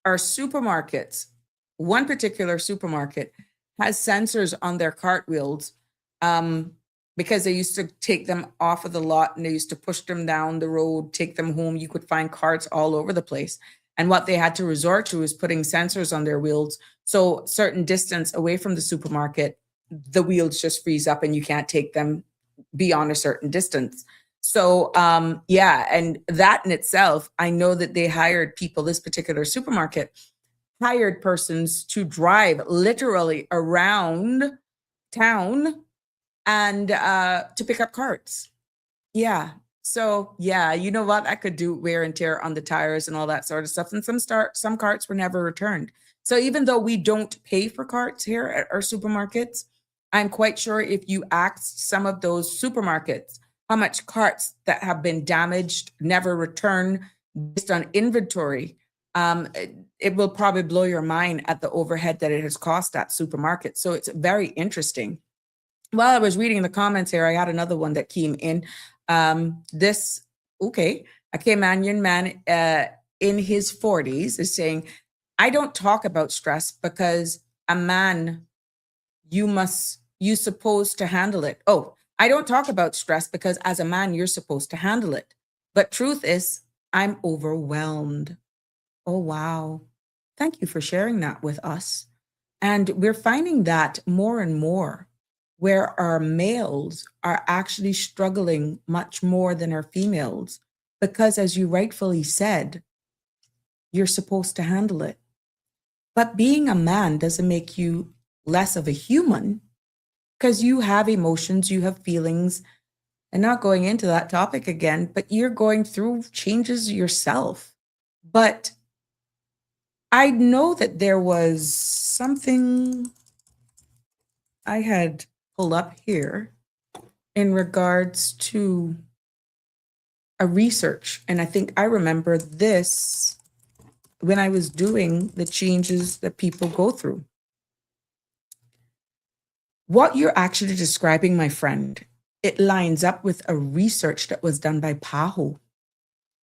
our supermarkets, one particular supermarket has sensors on their cart wheels, because they used to take them off of the lot and they used to push them down the road, take them home. You could find carts all over the place. And what they had to resort to is putting sensors on their wheels. So certain distance away from the supermarket, the wheels just freeze up and you can't take them beyond a certain distance. So yeah, and that in itself, I know that they hired people, this particular supermarket hired persons to drive literally around town and to pick up carts. Yeah. So yeah, you know what? I could do wear and tear on the tires and all that sort of stuff. And some carts were never returned. So even though we don't pay for carts here at our supermarkets, I'm quite sure if you asked some of those supermarkets how much carts that have been damaged, never returned based on inventory, it will probably blow your mind at the overhead that it has cost that supermarket. So it's very interesting. While I was reading the comments here, I had another one that came in. A Caymanian man in his 40s is saying, I don't talk about stress because a man, you supposed to handle it. Oh, I don't talk about stress because as a man, you're supposed to handle it. But truth is, I'm overwhelmed. Oh, wow. Thank you for sharing that with us. And we're finding that more and more where our males are actually struggling much more than our females, because as you rightfully said, you're supposed to handle it. But being a man doesn't make you less of a human, because you have emotions, you have feelings, and not going into that topic again, but you're going through changes yourself. But I know that there was something I had pulled up here in regards to a research. And I think I remember this when I was doing the changes that people go through. What you're actually describing, my friend, it lines up with a research that was done by PAHO.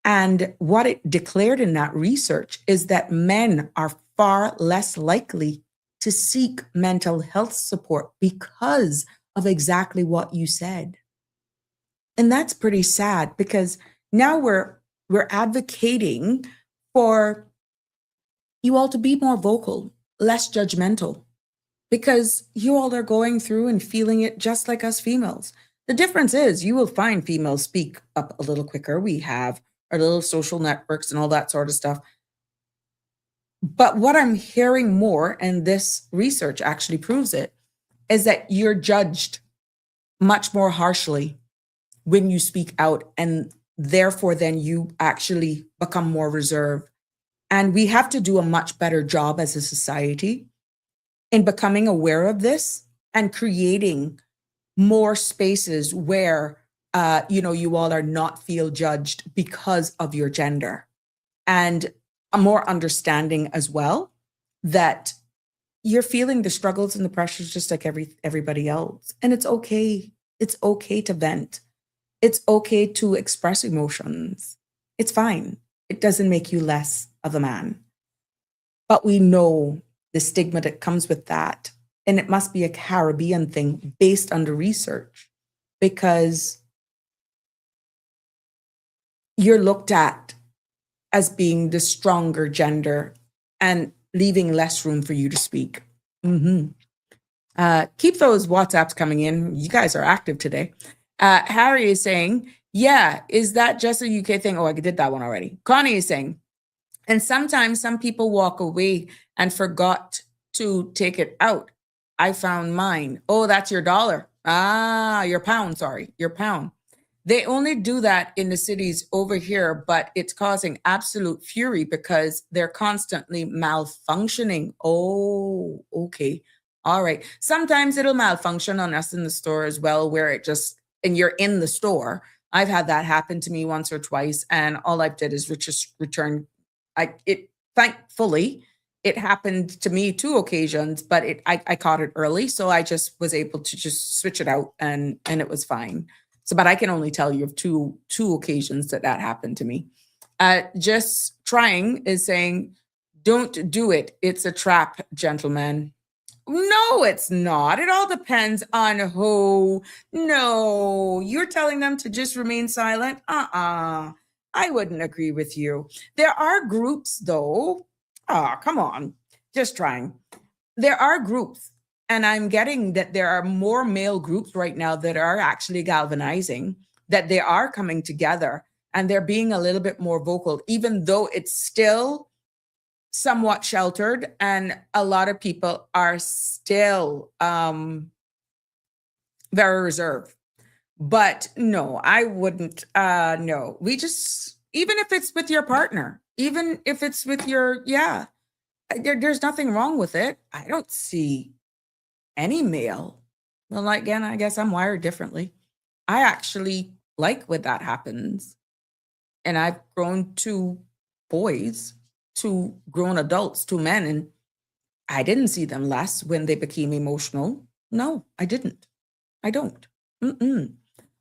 And what it declared in that research is that men are far less likely to seek mental health support because of exactly what you said. And that's pretty sad, because now we're advocating for you all to be more vocal, less judgmental, because you all are going through and feeling it just like us females. The difference is you will find females speak up a little quicker. We have our little social networks and all that sort of stuff. But what I'm hearing more, and this research actually proves it, is that you're judged much more harshly when you speak out, and therefore then you actually become more reserved. And we have to do a much better job as a society in becoming aware of this and creating more spaces where you all are not feel judged because of your gender, and a more understanding as well that you're feeling the struggles and the pressures just like everybody else. And it's okay. It's okay to vent. It's okay to express emotions. It's fine. It doesn't make you less of a man. But we know the stigma that comes with that. And it must be a Caribbean thing based on the research, because you're looked at as being the stronger gender and leaving less room for you to speak. Keep those WhatsApps coming in. You guys are active today. Harry is saying, yeah, is that just a UK thing? Oh, I did that one already. Connie is saying, and sometimes some people walk away and forgot to take it out. I found mine. Oh, that's your dollar. Your pound, sorry, your pound. They only do that in the cities over here, but it's causing absolute fury because they're constantly malfunctioning. Oh, okay. All right. Sometimes it'll malfunction on us in the store as well, where it just, and you're in the store. I've had that happen to me once or twice, and all I did is just return. Thankfully, it happened to me 2 occasions, but I caught it early, so I just was able to just switch it out, and it was fine. So, but I can only tell you of two occasions that happened to me. Just trying is saying, don't do it. It's a trap, gentlemen. No, it's not. It all depends on who. No, you're telling them to just remain silent? I wouldn't agree with you. There are groups, though. Come on. Just trying. There are groups, and I'm getting that there are more male groups right now that are actually galvanizing, that they are coming together, and they're being a little bit more vocal, even though it's still somewhat sheltered, and a lot of people are still very reserved. But no, I wouldn't. No, we just, even if it's with your partner, even if it's with your, there's nothing wrong with it. I don't see any male. Well, like, again, I guess I'm wired differently. I actually like when that happens. And I've grown 2 boys, 2 grown adults, 2 men, and I didn't see them less when they became emotional. No, I didn't. I don't.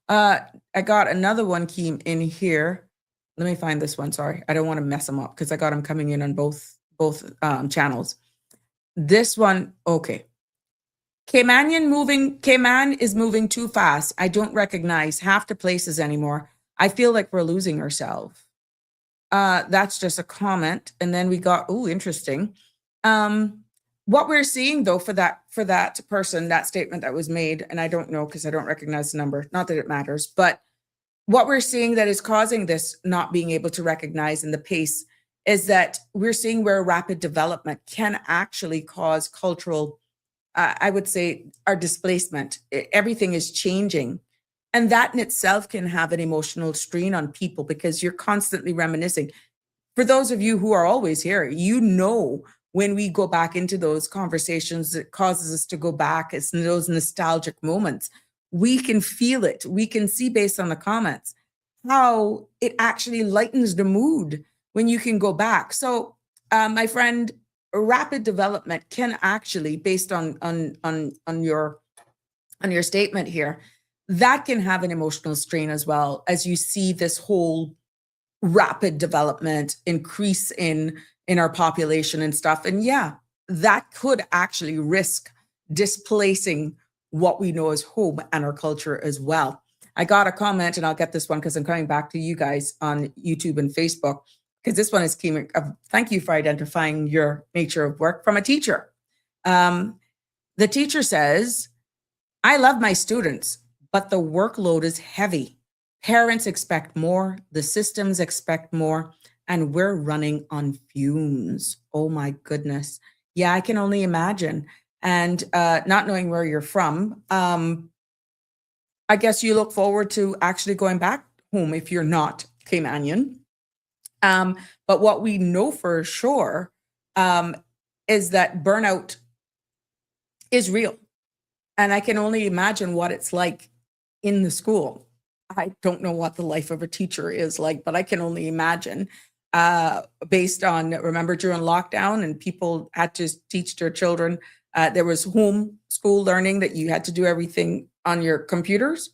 I got another one came in here. Let me find this one. Sorry, I don't want to mess them up because I got them coming in on both channels. This one, okay. Cayman is moving too fast. I don't recognize half the places anymore. I feel like we're losing ourselves. That's just a comment. And then we got, interesting. What we're seeing though for that person, that statement that was made, and I don't know because I don't recognize the number, not that it matters, but what we're seeing that is causing this not being able to recognize in the pace is that we're seeing where rapid development can actually cause cultural, I would say, our displacement. Everything is changing. And that in itself can have an emotional strain on people because you're constantly reminiscing. For those of you who are always here, you know, when we go back into those conversations, it causes us to go back. It's those nostalgic moments. We can feel it. We can see based on the comments how it actually lightens the mood when you can go back. So, my friend, rapid development can actually, based on your statement here, that can have an emotional strain as well as you see this whole rapid development increase in our population and stuff. And yeah, that could actually risk displacing what we know as home and our culture as well. I got a comment, and I'll get this one because I'm coming back to you guys on YouTube and Facebook, because this one is key. Thank you for identifying your nature of work from a teacher. The teacher says, I love my students, but the workload is heavy. Parents expect more, the systems expect more, and we're running on fumes. Oh my goodness. Yeah, I can only imagine. And not knowing where you're from, I guess you look forward to actually going back home if you're not Caymanian. But what we know for sure is that burnout is real. And I can only imagine what it's like in the school. I don't know what the life of a teacher is like, but I can only imagine based on, remember during lockdown and people had to teach their children, there was home school learning that you had to do everything on your computers.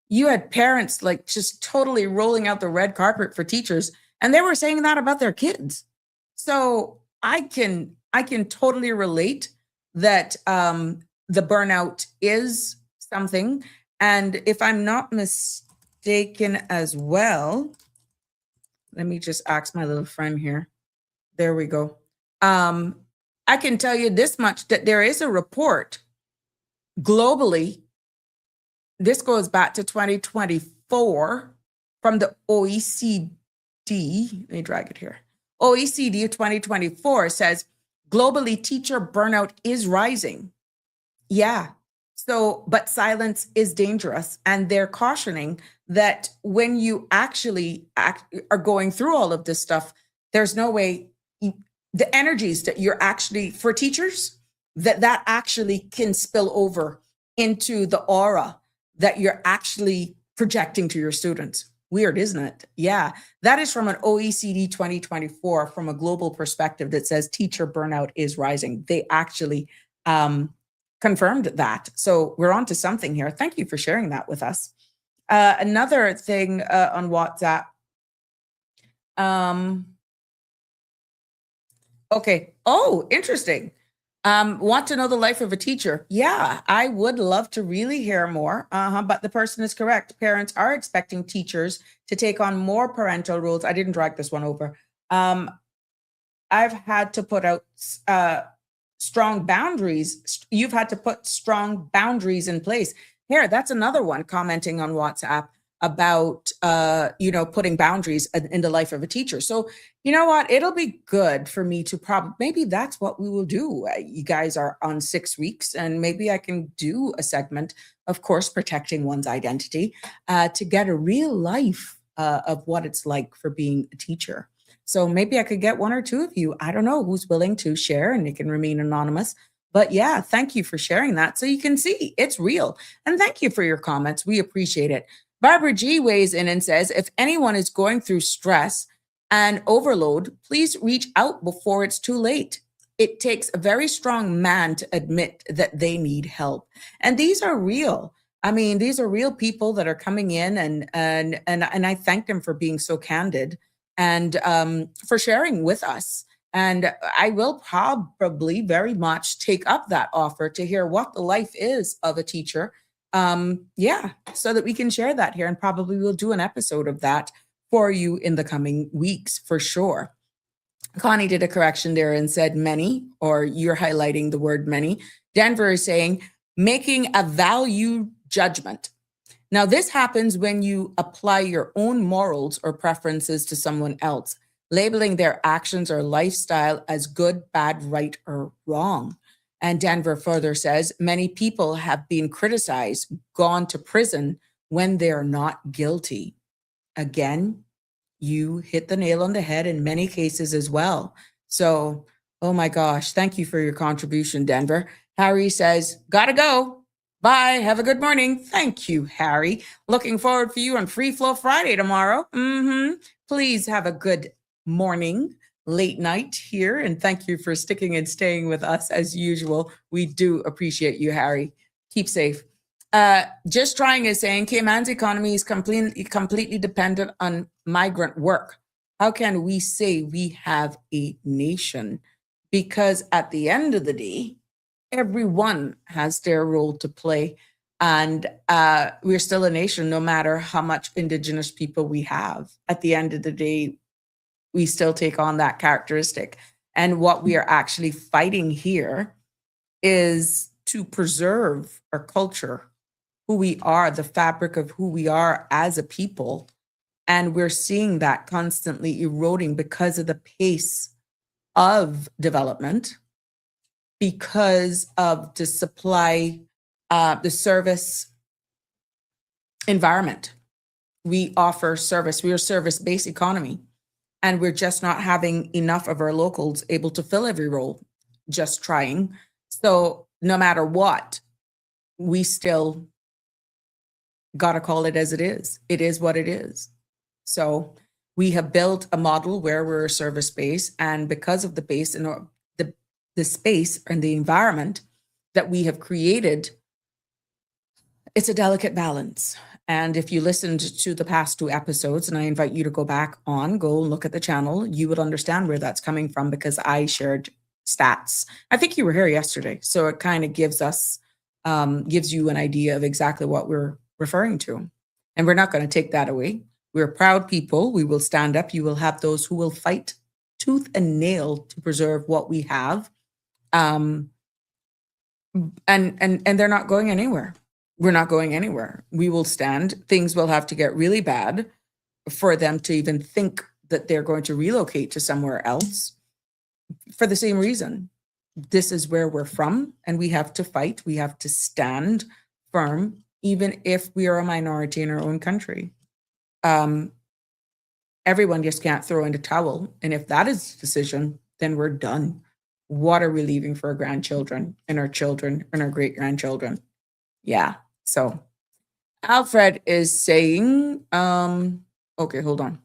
You had parents like just totally rolling out the red carpet for teachers, and they were saying that about their kids. So I can totally relate that the burnout is something. And if I'm not mistaken as well, let me just ask my little friend here. There we go. I can tell you this much, that there is a report globally. This goes back to 2024 from the OECD. Let me drag it here. OECD 2024 says globally teacher burnout is rising. Yeah. So, but silence is dangerous. And they're cautioning that when you actually are going through all of this stuff, there's no way the energies that you're actually, for teachers, that actually can spill over into the aura that you're actually projecting to your students. Weird, isn't it? Yeah, that is from an OECD 2024 from a global perspective that says teacher burnout is rising. They actually confirmed that. So we're on to something here. Thank you for sharing that with us. Another thing on WhatsApp. Okay. Oh, interesting. Want to know the life of a teacher? Yeah, I would love to really hear more. But the person is correct. Parents are expecting teachers to take on more parental roles. I didn't drag this one over. I've had to put out strong boundaries. You've had to put strong boundaries in place. Here, that's another one commenting on WhatsApp about putting boundaries in the life of a teacher. So you know what, it'll be good for me to maybe that's what we will do. You guys are on 6 weeks, and maybe I can do a segment, of course protecting one's identity, to get a real life of what it's like for being a teacher. So maybe I could get one or two of you, I don't know, who's willing to share, and it can remain anonymous. But yeah, thank you for sharing that so you can see it's real. And thank you for your comments. We appreciate it. Barbara G weighs in and says, if anyone is going through stress and overload, please reach out before it's too late. It takes a very strong man to admit that they need help. And these are real. I mean, these are real people that are coming in, and I thank them for being so candid and for sharing with us. And I will probably very much take up that offer to hear what the life is of a teacher. So that we can share that here, and probably we'll do an episode of that for you in the coming weeks for sure. Connie did a correction there and said many, or you're highlighting the word many. Denver is saying making a value judgment. Now, this happens when you apply your own morals or preferences to someone else, labeling their actions or lifestyle as good, bad, right, or wrong. And Denver further says, many people have been criticized, gone to prison when they're not guilty. Again, you hit the nail on the head in many cases as well. So, oh my gosh, thank you for your contribution, Denver. Harry says, gotta go. Bye. Have a good morning. Thank you, Harry. Looking forward for you on Free Flow Friday tomorrow. Please have a good morning, late night here. And thank you for sticking and staying with us as usual. We do appreciate you, Harry. Keep safe. Just Trying is saying Cayman's economy is completely dependent on migrant work. How can we say we have a nation? Because at the end of the day, everyone has their role to play. And we're still a nation, no matter how much Indigenous people we have. At the end of the day, we still take on that characteristic. And what we are actually fighting here is to preserve our culture, who we are, the fabric of who we are as a people. And we're seeing that constantly eroding because of the pace of development, because of the supply, the service environment. We offer service. We are a service-based economy. And we're just not having enough of our locals able to fill every role. Just Trying. So no matter what, we still got to call it as it is. It is what it is. So we have built a model where we're a service base, and because of the base and the space and the environment that we have created, it's a delicate balance. And if you listened to the past 2 episodes, and I invite you to go and look at the channel, you would understand where that's coming from, because I shared stats. I think you were here yesterday. So it kind of gives you an idea of exactly what we're referring to. And we're not going to take that away. We're proud people. We will stand up. You will have those who will fight tooth and nail to preserve what we have. And they're not going anywhere. We're not going anywhere. We will stand. Things will have to get really bad for them to even think that they're going to relocate to somewhere else, for the same reason. This is where we're from, and we have to fight. We have to stand firm, even if we are a minority in our own country. Everyone just can't throw in the towel. And if that is the decision, then we're done. what are we leaving for our grandchildren and our children and our great grandchildren? Yeah. So Alfred is saying, okay, hold on.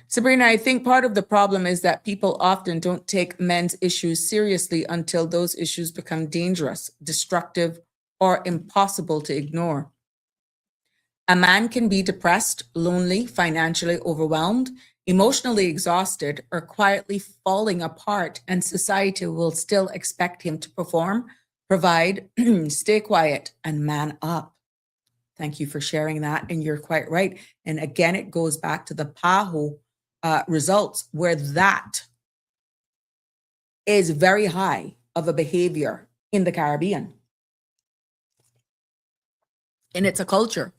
Sabrina, I think part of the problem is that people often don't take men's issues seriously until those issues become dangerous, destructive, or impossible to ignore. A man can be depressed, lonely, financially overwhelmed, emotionally exhausted, or quietly falling apart, and society will still expect him to perform, provide, stay quiet, and man up. Thank you for sharing that. And you're quite right. And again, it goes back to the PAHO results, where that is very high of a behavior in the Caribbean. And it's a culture,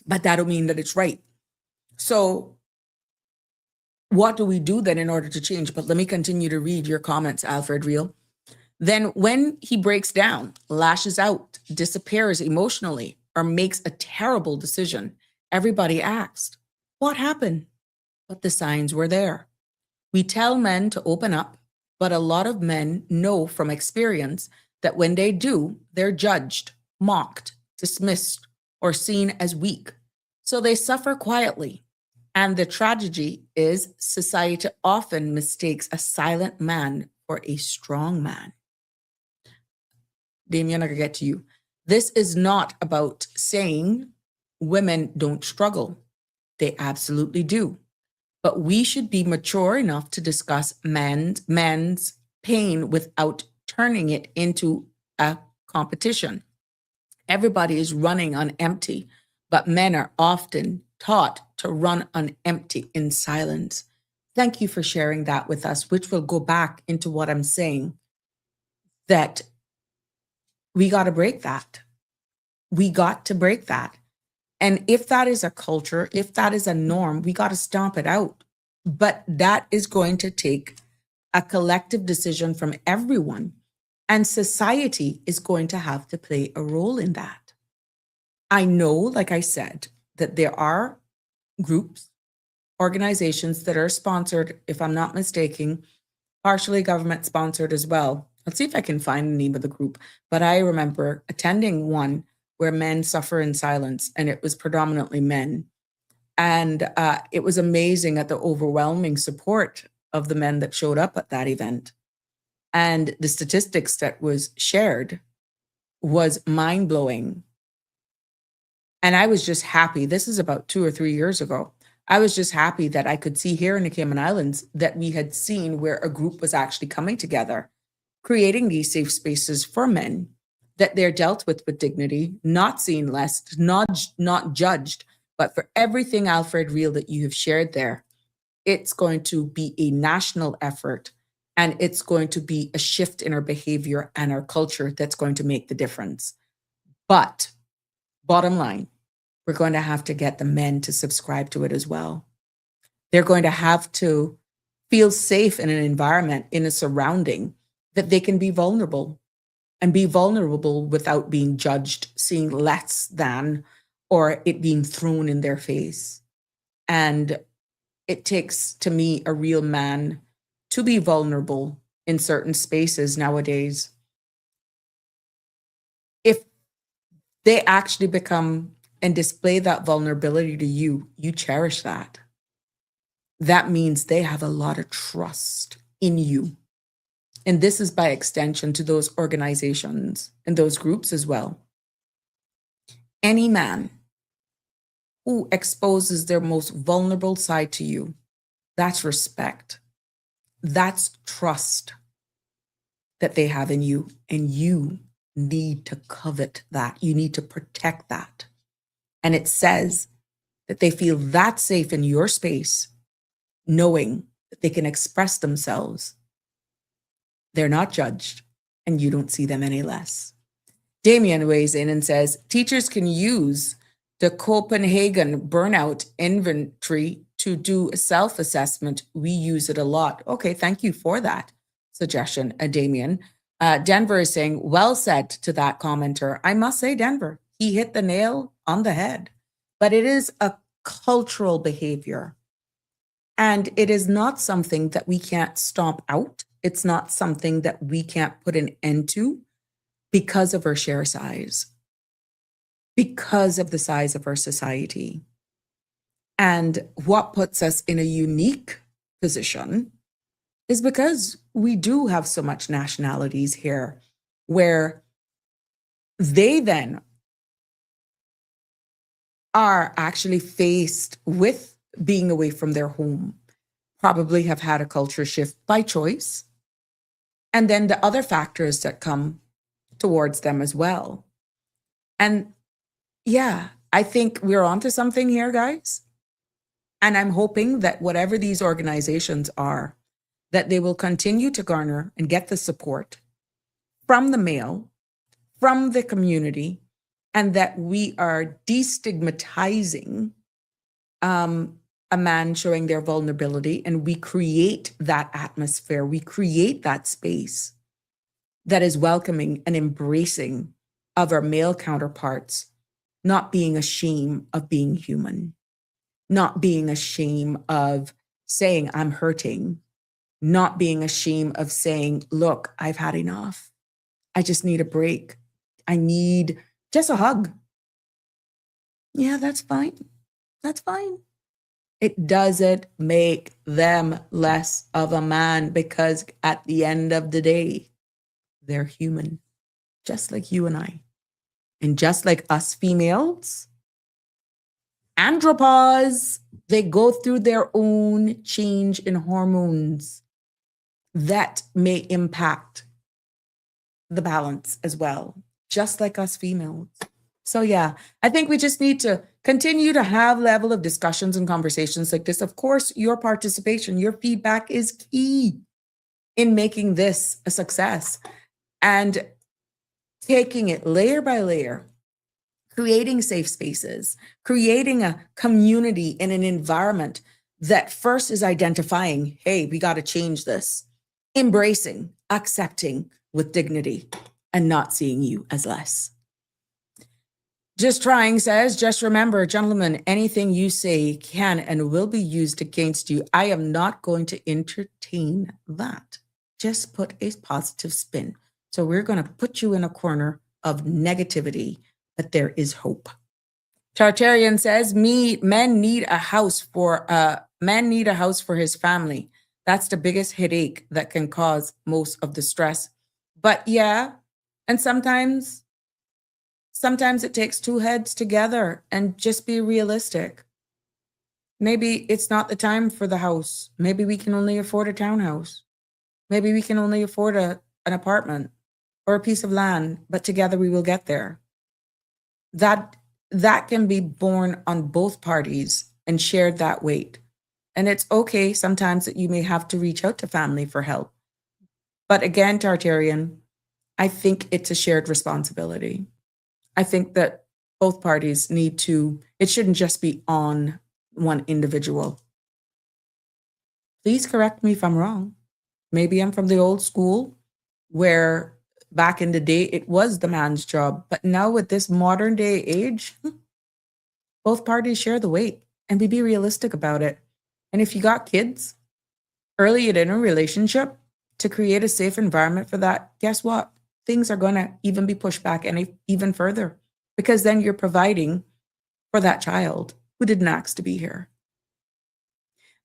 but that don't mean that it's right. So what do we do then in order to change? But let me continue to read your comments, Alfred Real. Then when he breaks down, lashes out, disappears emotionally, or makes a terrible decision, everybody asked, what happened? But the signs were there. We tell men to open up, but a lot of men know from experience that when they do, they're judged, mocked, dismissed, or seen as weak. So they suffer quietly. And the tragedy is society often mistakes a silent man for a strong man. Damien, I can get to you. This is not about saying women don't struggle. They absolutely do. But we should be mature enough to discuss men's pain without turning it into a competition. Everybody is running on empty, but men are often taught to run on empty in silence. Thank you for sharing that with us, which will go back into what I'm saying, that we got to break that. We got to break that. And if that is a culture, if that is a norm, we got to stomp it out. But that is going to take a collective decision from everyone. And society is going to have to play a role in that. I know, like I said, that there are groups, organizations that are sponsored, if I'm not mistaken, partially government sponsored as well. Let's see if I can find the name of the group. But I remember attending one where men suffer in silence, and it was predominantly men. And it was amazing at the overwhelming support of the men that showed up at that event. And the statistics that was shared was mind-blowing. And I was just happy. This is about 2 or 3 years ago. I was just happy that I could see here in the Cayman Islands that we had seen where a group was actually coming together, creating these safe spaces for men, that they're dealt with dignity, not seen less, not judged. But for everything, Alfred Real, that you have shared there, it's going to be a national effort, and it's going to be a shift in our behavior and our culture that's going to make the difference. But bottom line, we're going to have to get the men to subscribe to it as well. They're going to have to feel safe in an environment, in a surrounding, that they can be vulnerable, and be vulnerable without being judged, seen less than, or it being thrown in their face. And it takes, to me, a real man to be vulnerable in certain spaces nowadays. If they actually become and display that vulnerability to you, you cherish that. That means they have a lot of trust in you. And this is by extension to those organizations and those groups as well. Any man who exposes their most vulnerable side to you, that's respect. That's trust that they have in you. And you need to covet that. You need to protect that. And it says that they feel that safe in your space, knowing that they can express themselves. They're not judged, and you don't see them any less. Damien weighs in and says, teachers can use the Copenhagen burnout inventory to do a self-assessment. We use it a lot. Okay, thank you for that suggestion, Damien. Denver is saying, well said to that commenter. I must say, Denver, he hit the nail on the head. But it is a cultural behavior. And it is not something that we can't stomp out. It's not something that we can't put an end to because of our share size, because of the size of our society. And what puts us in a unique position is because we do have so much nationalities here, where they then are actually faced with being away from their home, probably have had a culture shift by choice, and then the other factors that come towards them as well. And yeah, I think we're onto something here, guys. And I'm hoping that whatever these organizations are, that they will continue to garner and get the support from the male, from the community, and that we are destigmatizing a man showing their vulnerability, and we create that atmosphere, we create that space that is welcoming and embracing of our male counterparts, not being ashamed of being human, not being ashamed of saying, I'm hurting, not being ashamed of saying, look, I've had enough. I just need a break. I need just a hug. Yeah, that's fine. That's fine. It doesn't make them less of a man, because at the end of the day, they're human, just like you and I. And just like us females, andropause, they go through their own change in hormones that may impact the balance as well, just like us females. So yeah, I think we just need to continue to have level of discussions and conversations like this. Of course, your participation, your feedback is key in making this a success, and taking it layer by layer, creating safe spaces, creating a community in an environment that first is identifying, hey, we got to change this, embracing, accepting with dignity, and not seeing you as less. Just Trying says, just remember, gentlemen, anything you say can and will be used against you. I am not going to entertain that. Just put a positive spin. So we're going to put you in a corner of negativity, but there is hope. Tartarian says, men need a house for his family. That's the biggest headache that can cause most of the stress. But yeah, and sometimes it takes two heads together, and just be realistic. Maybe it's not the time for the house. Maybe we can only afford a townhouse. Maybe we can only afford an apartment or a piece of land, but together we will get there. That can be borne on both parties and shared that weight. And it's okay sometimes that you may have to reach out to family for help. But again, Tartarian, I think it's a shared responsibility. I think that both parties need to, it shouldn't just be on one individual. Please correct me if I'm wrong. Maybe I'm from the old school where back in the day it was the man's job. But now with this modern day age, both parties share the weight, and we be realistic about it. And if you got kids early in a relationship, to create a safe environment for that, guess what? Things are going to even be pushed back even further, because then you're providing for that child who didn't ask to be here.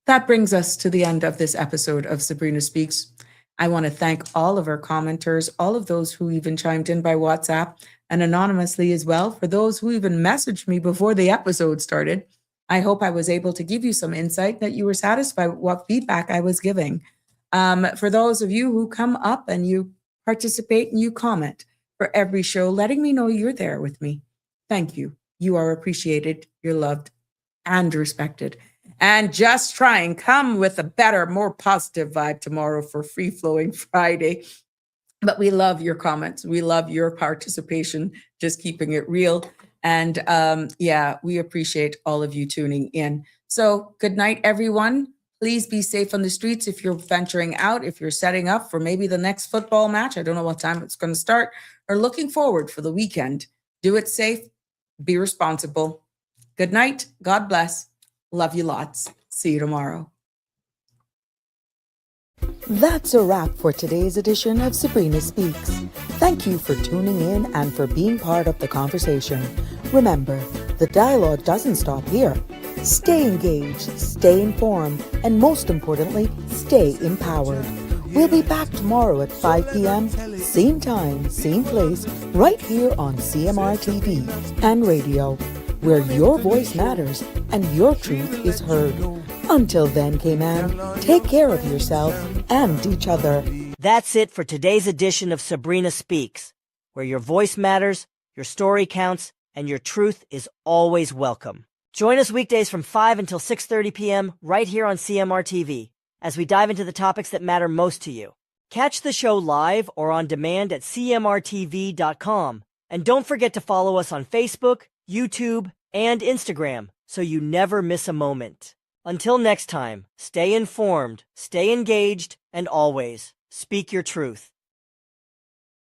That brings us to the end of this episode of Sabrina Speaks. I want to thank all of our commenters, all of those who even chimed in by WhatsApp and anonymously as well, for those who even messaged me before the episode started. I hope I was able to give you some insight, that you were satisfied with what feedback I was giving. For those of you who come up and you participate and you comment for every show, letting me know you're there with me. Thank you. You are appreciated, you're loved and respected. And Just Trying, come with a better, more positive vibe tomorrow for Free Flowing Friday. But we love your comments. We love your participation, just keeping it real. And yeah, we appreciate all of you tuning in. So good night, everyone. Please be safe on the streets if you're venturing out, if you're setting up for maybe the next football match. I don't know what time it's going to start, or looking forward for the weekend. Do it safe. Be responsible. Good night. God bless. Love you lots. See you tomorrow.
That's a wrap for today's edition of Sabrina Speaks. Thank you for tuning in and for being part of the conversation. Remember, the dialogue doesn't stop here. Stay engaged, stay informed, and most importantly, stay empowered. We'll be back tomorrow at 5 p.m., same time, same place, right here on CMR TV and radio, where your voice matters and your truth is heard. Until then, Cayman, take care of yourself and each other.
That's it for today's edition of Sabrina Speaks, where your voice matters, your story counts, and your truth is always welcome. Join us weekdays from 5 until 6:30 p.m. right here on CMR TV as we dive into the topics that matter most to you. Catch the show live or on demand at cmrtv.com. And don't forget to follow us on Facebook, YouTube, and Instagram so you never miss a moment. Until next time, stay informed, stay engaged, and always speak your truth.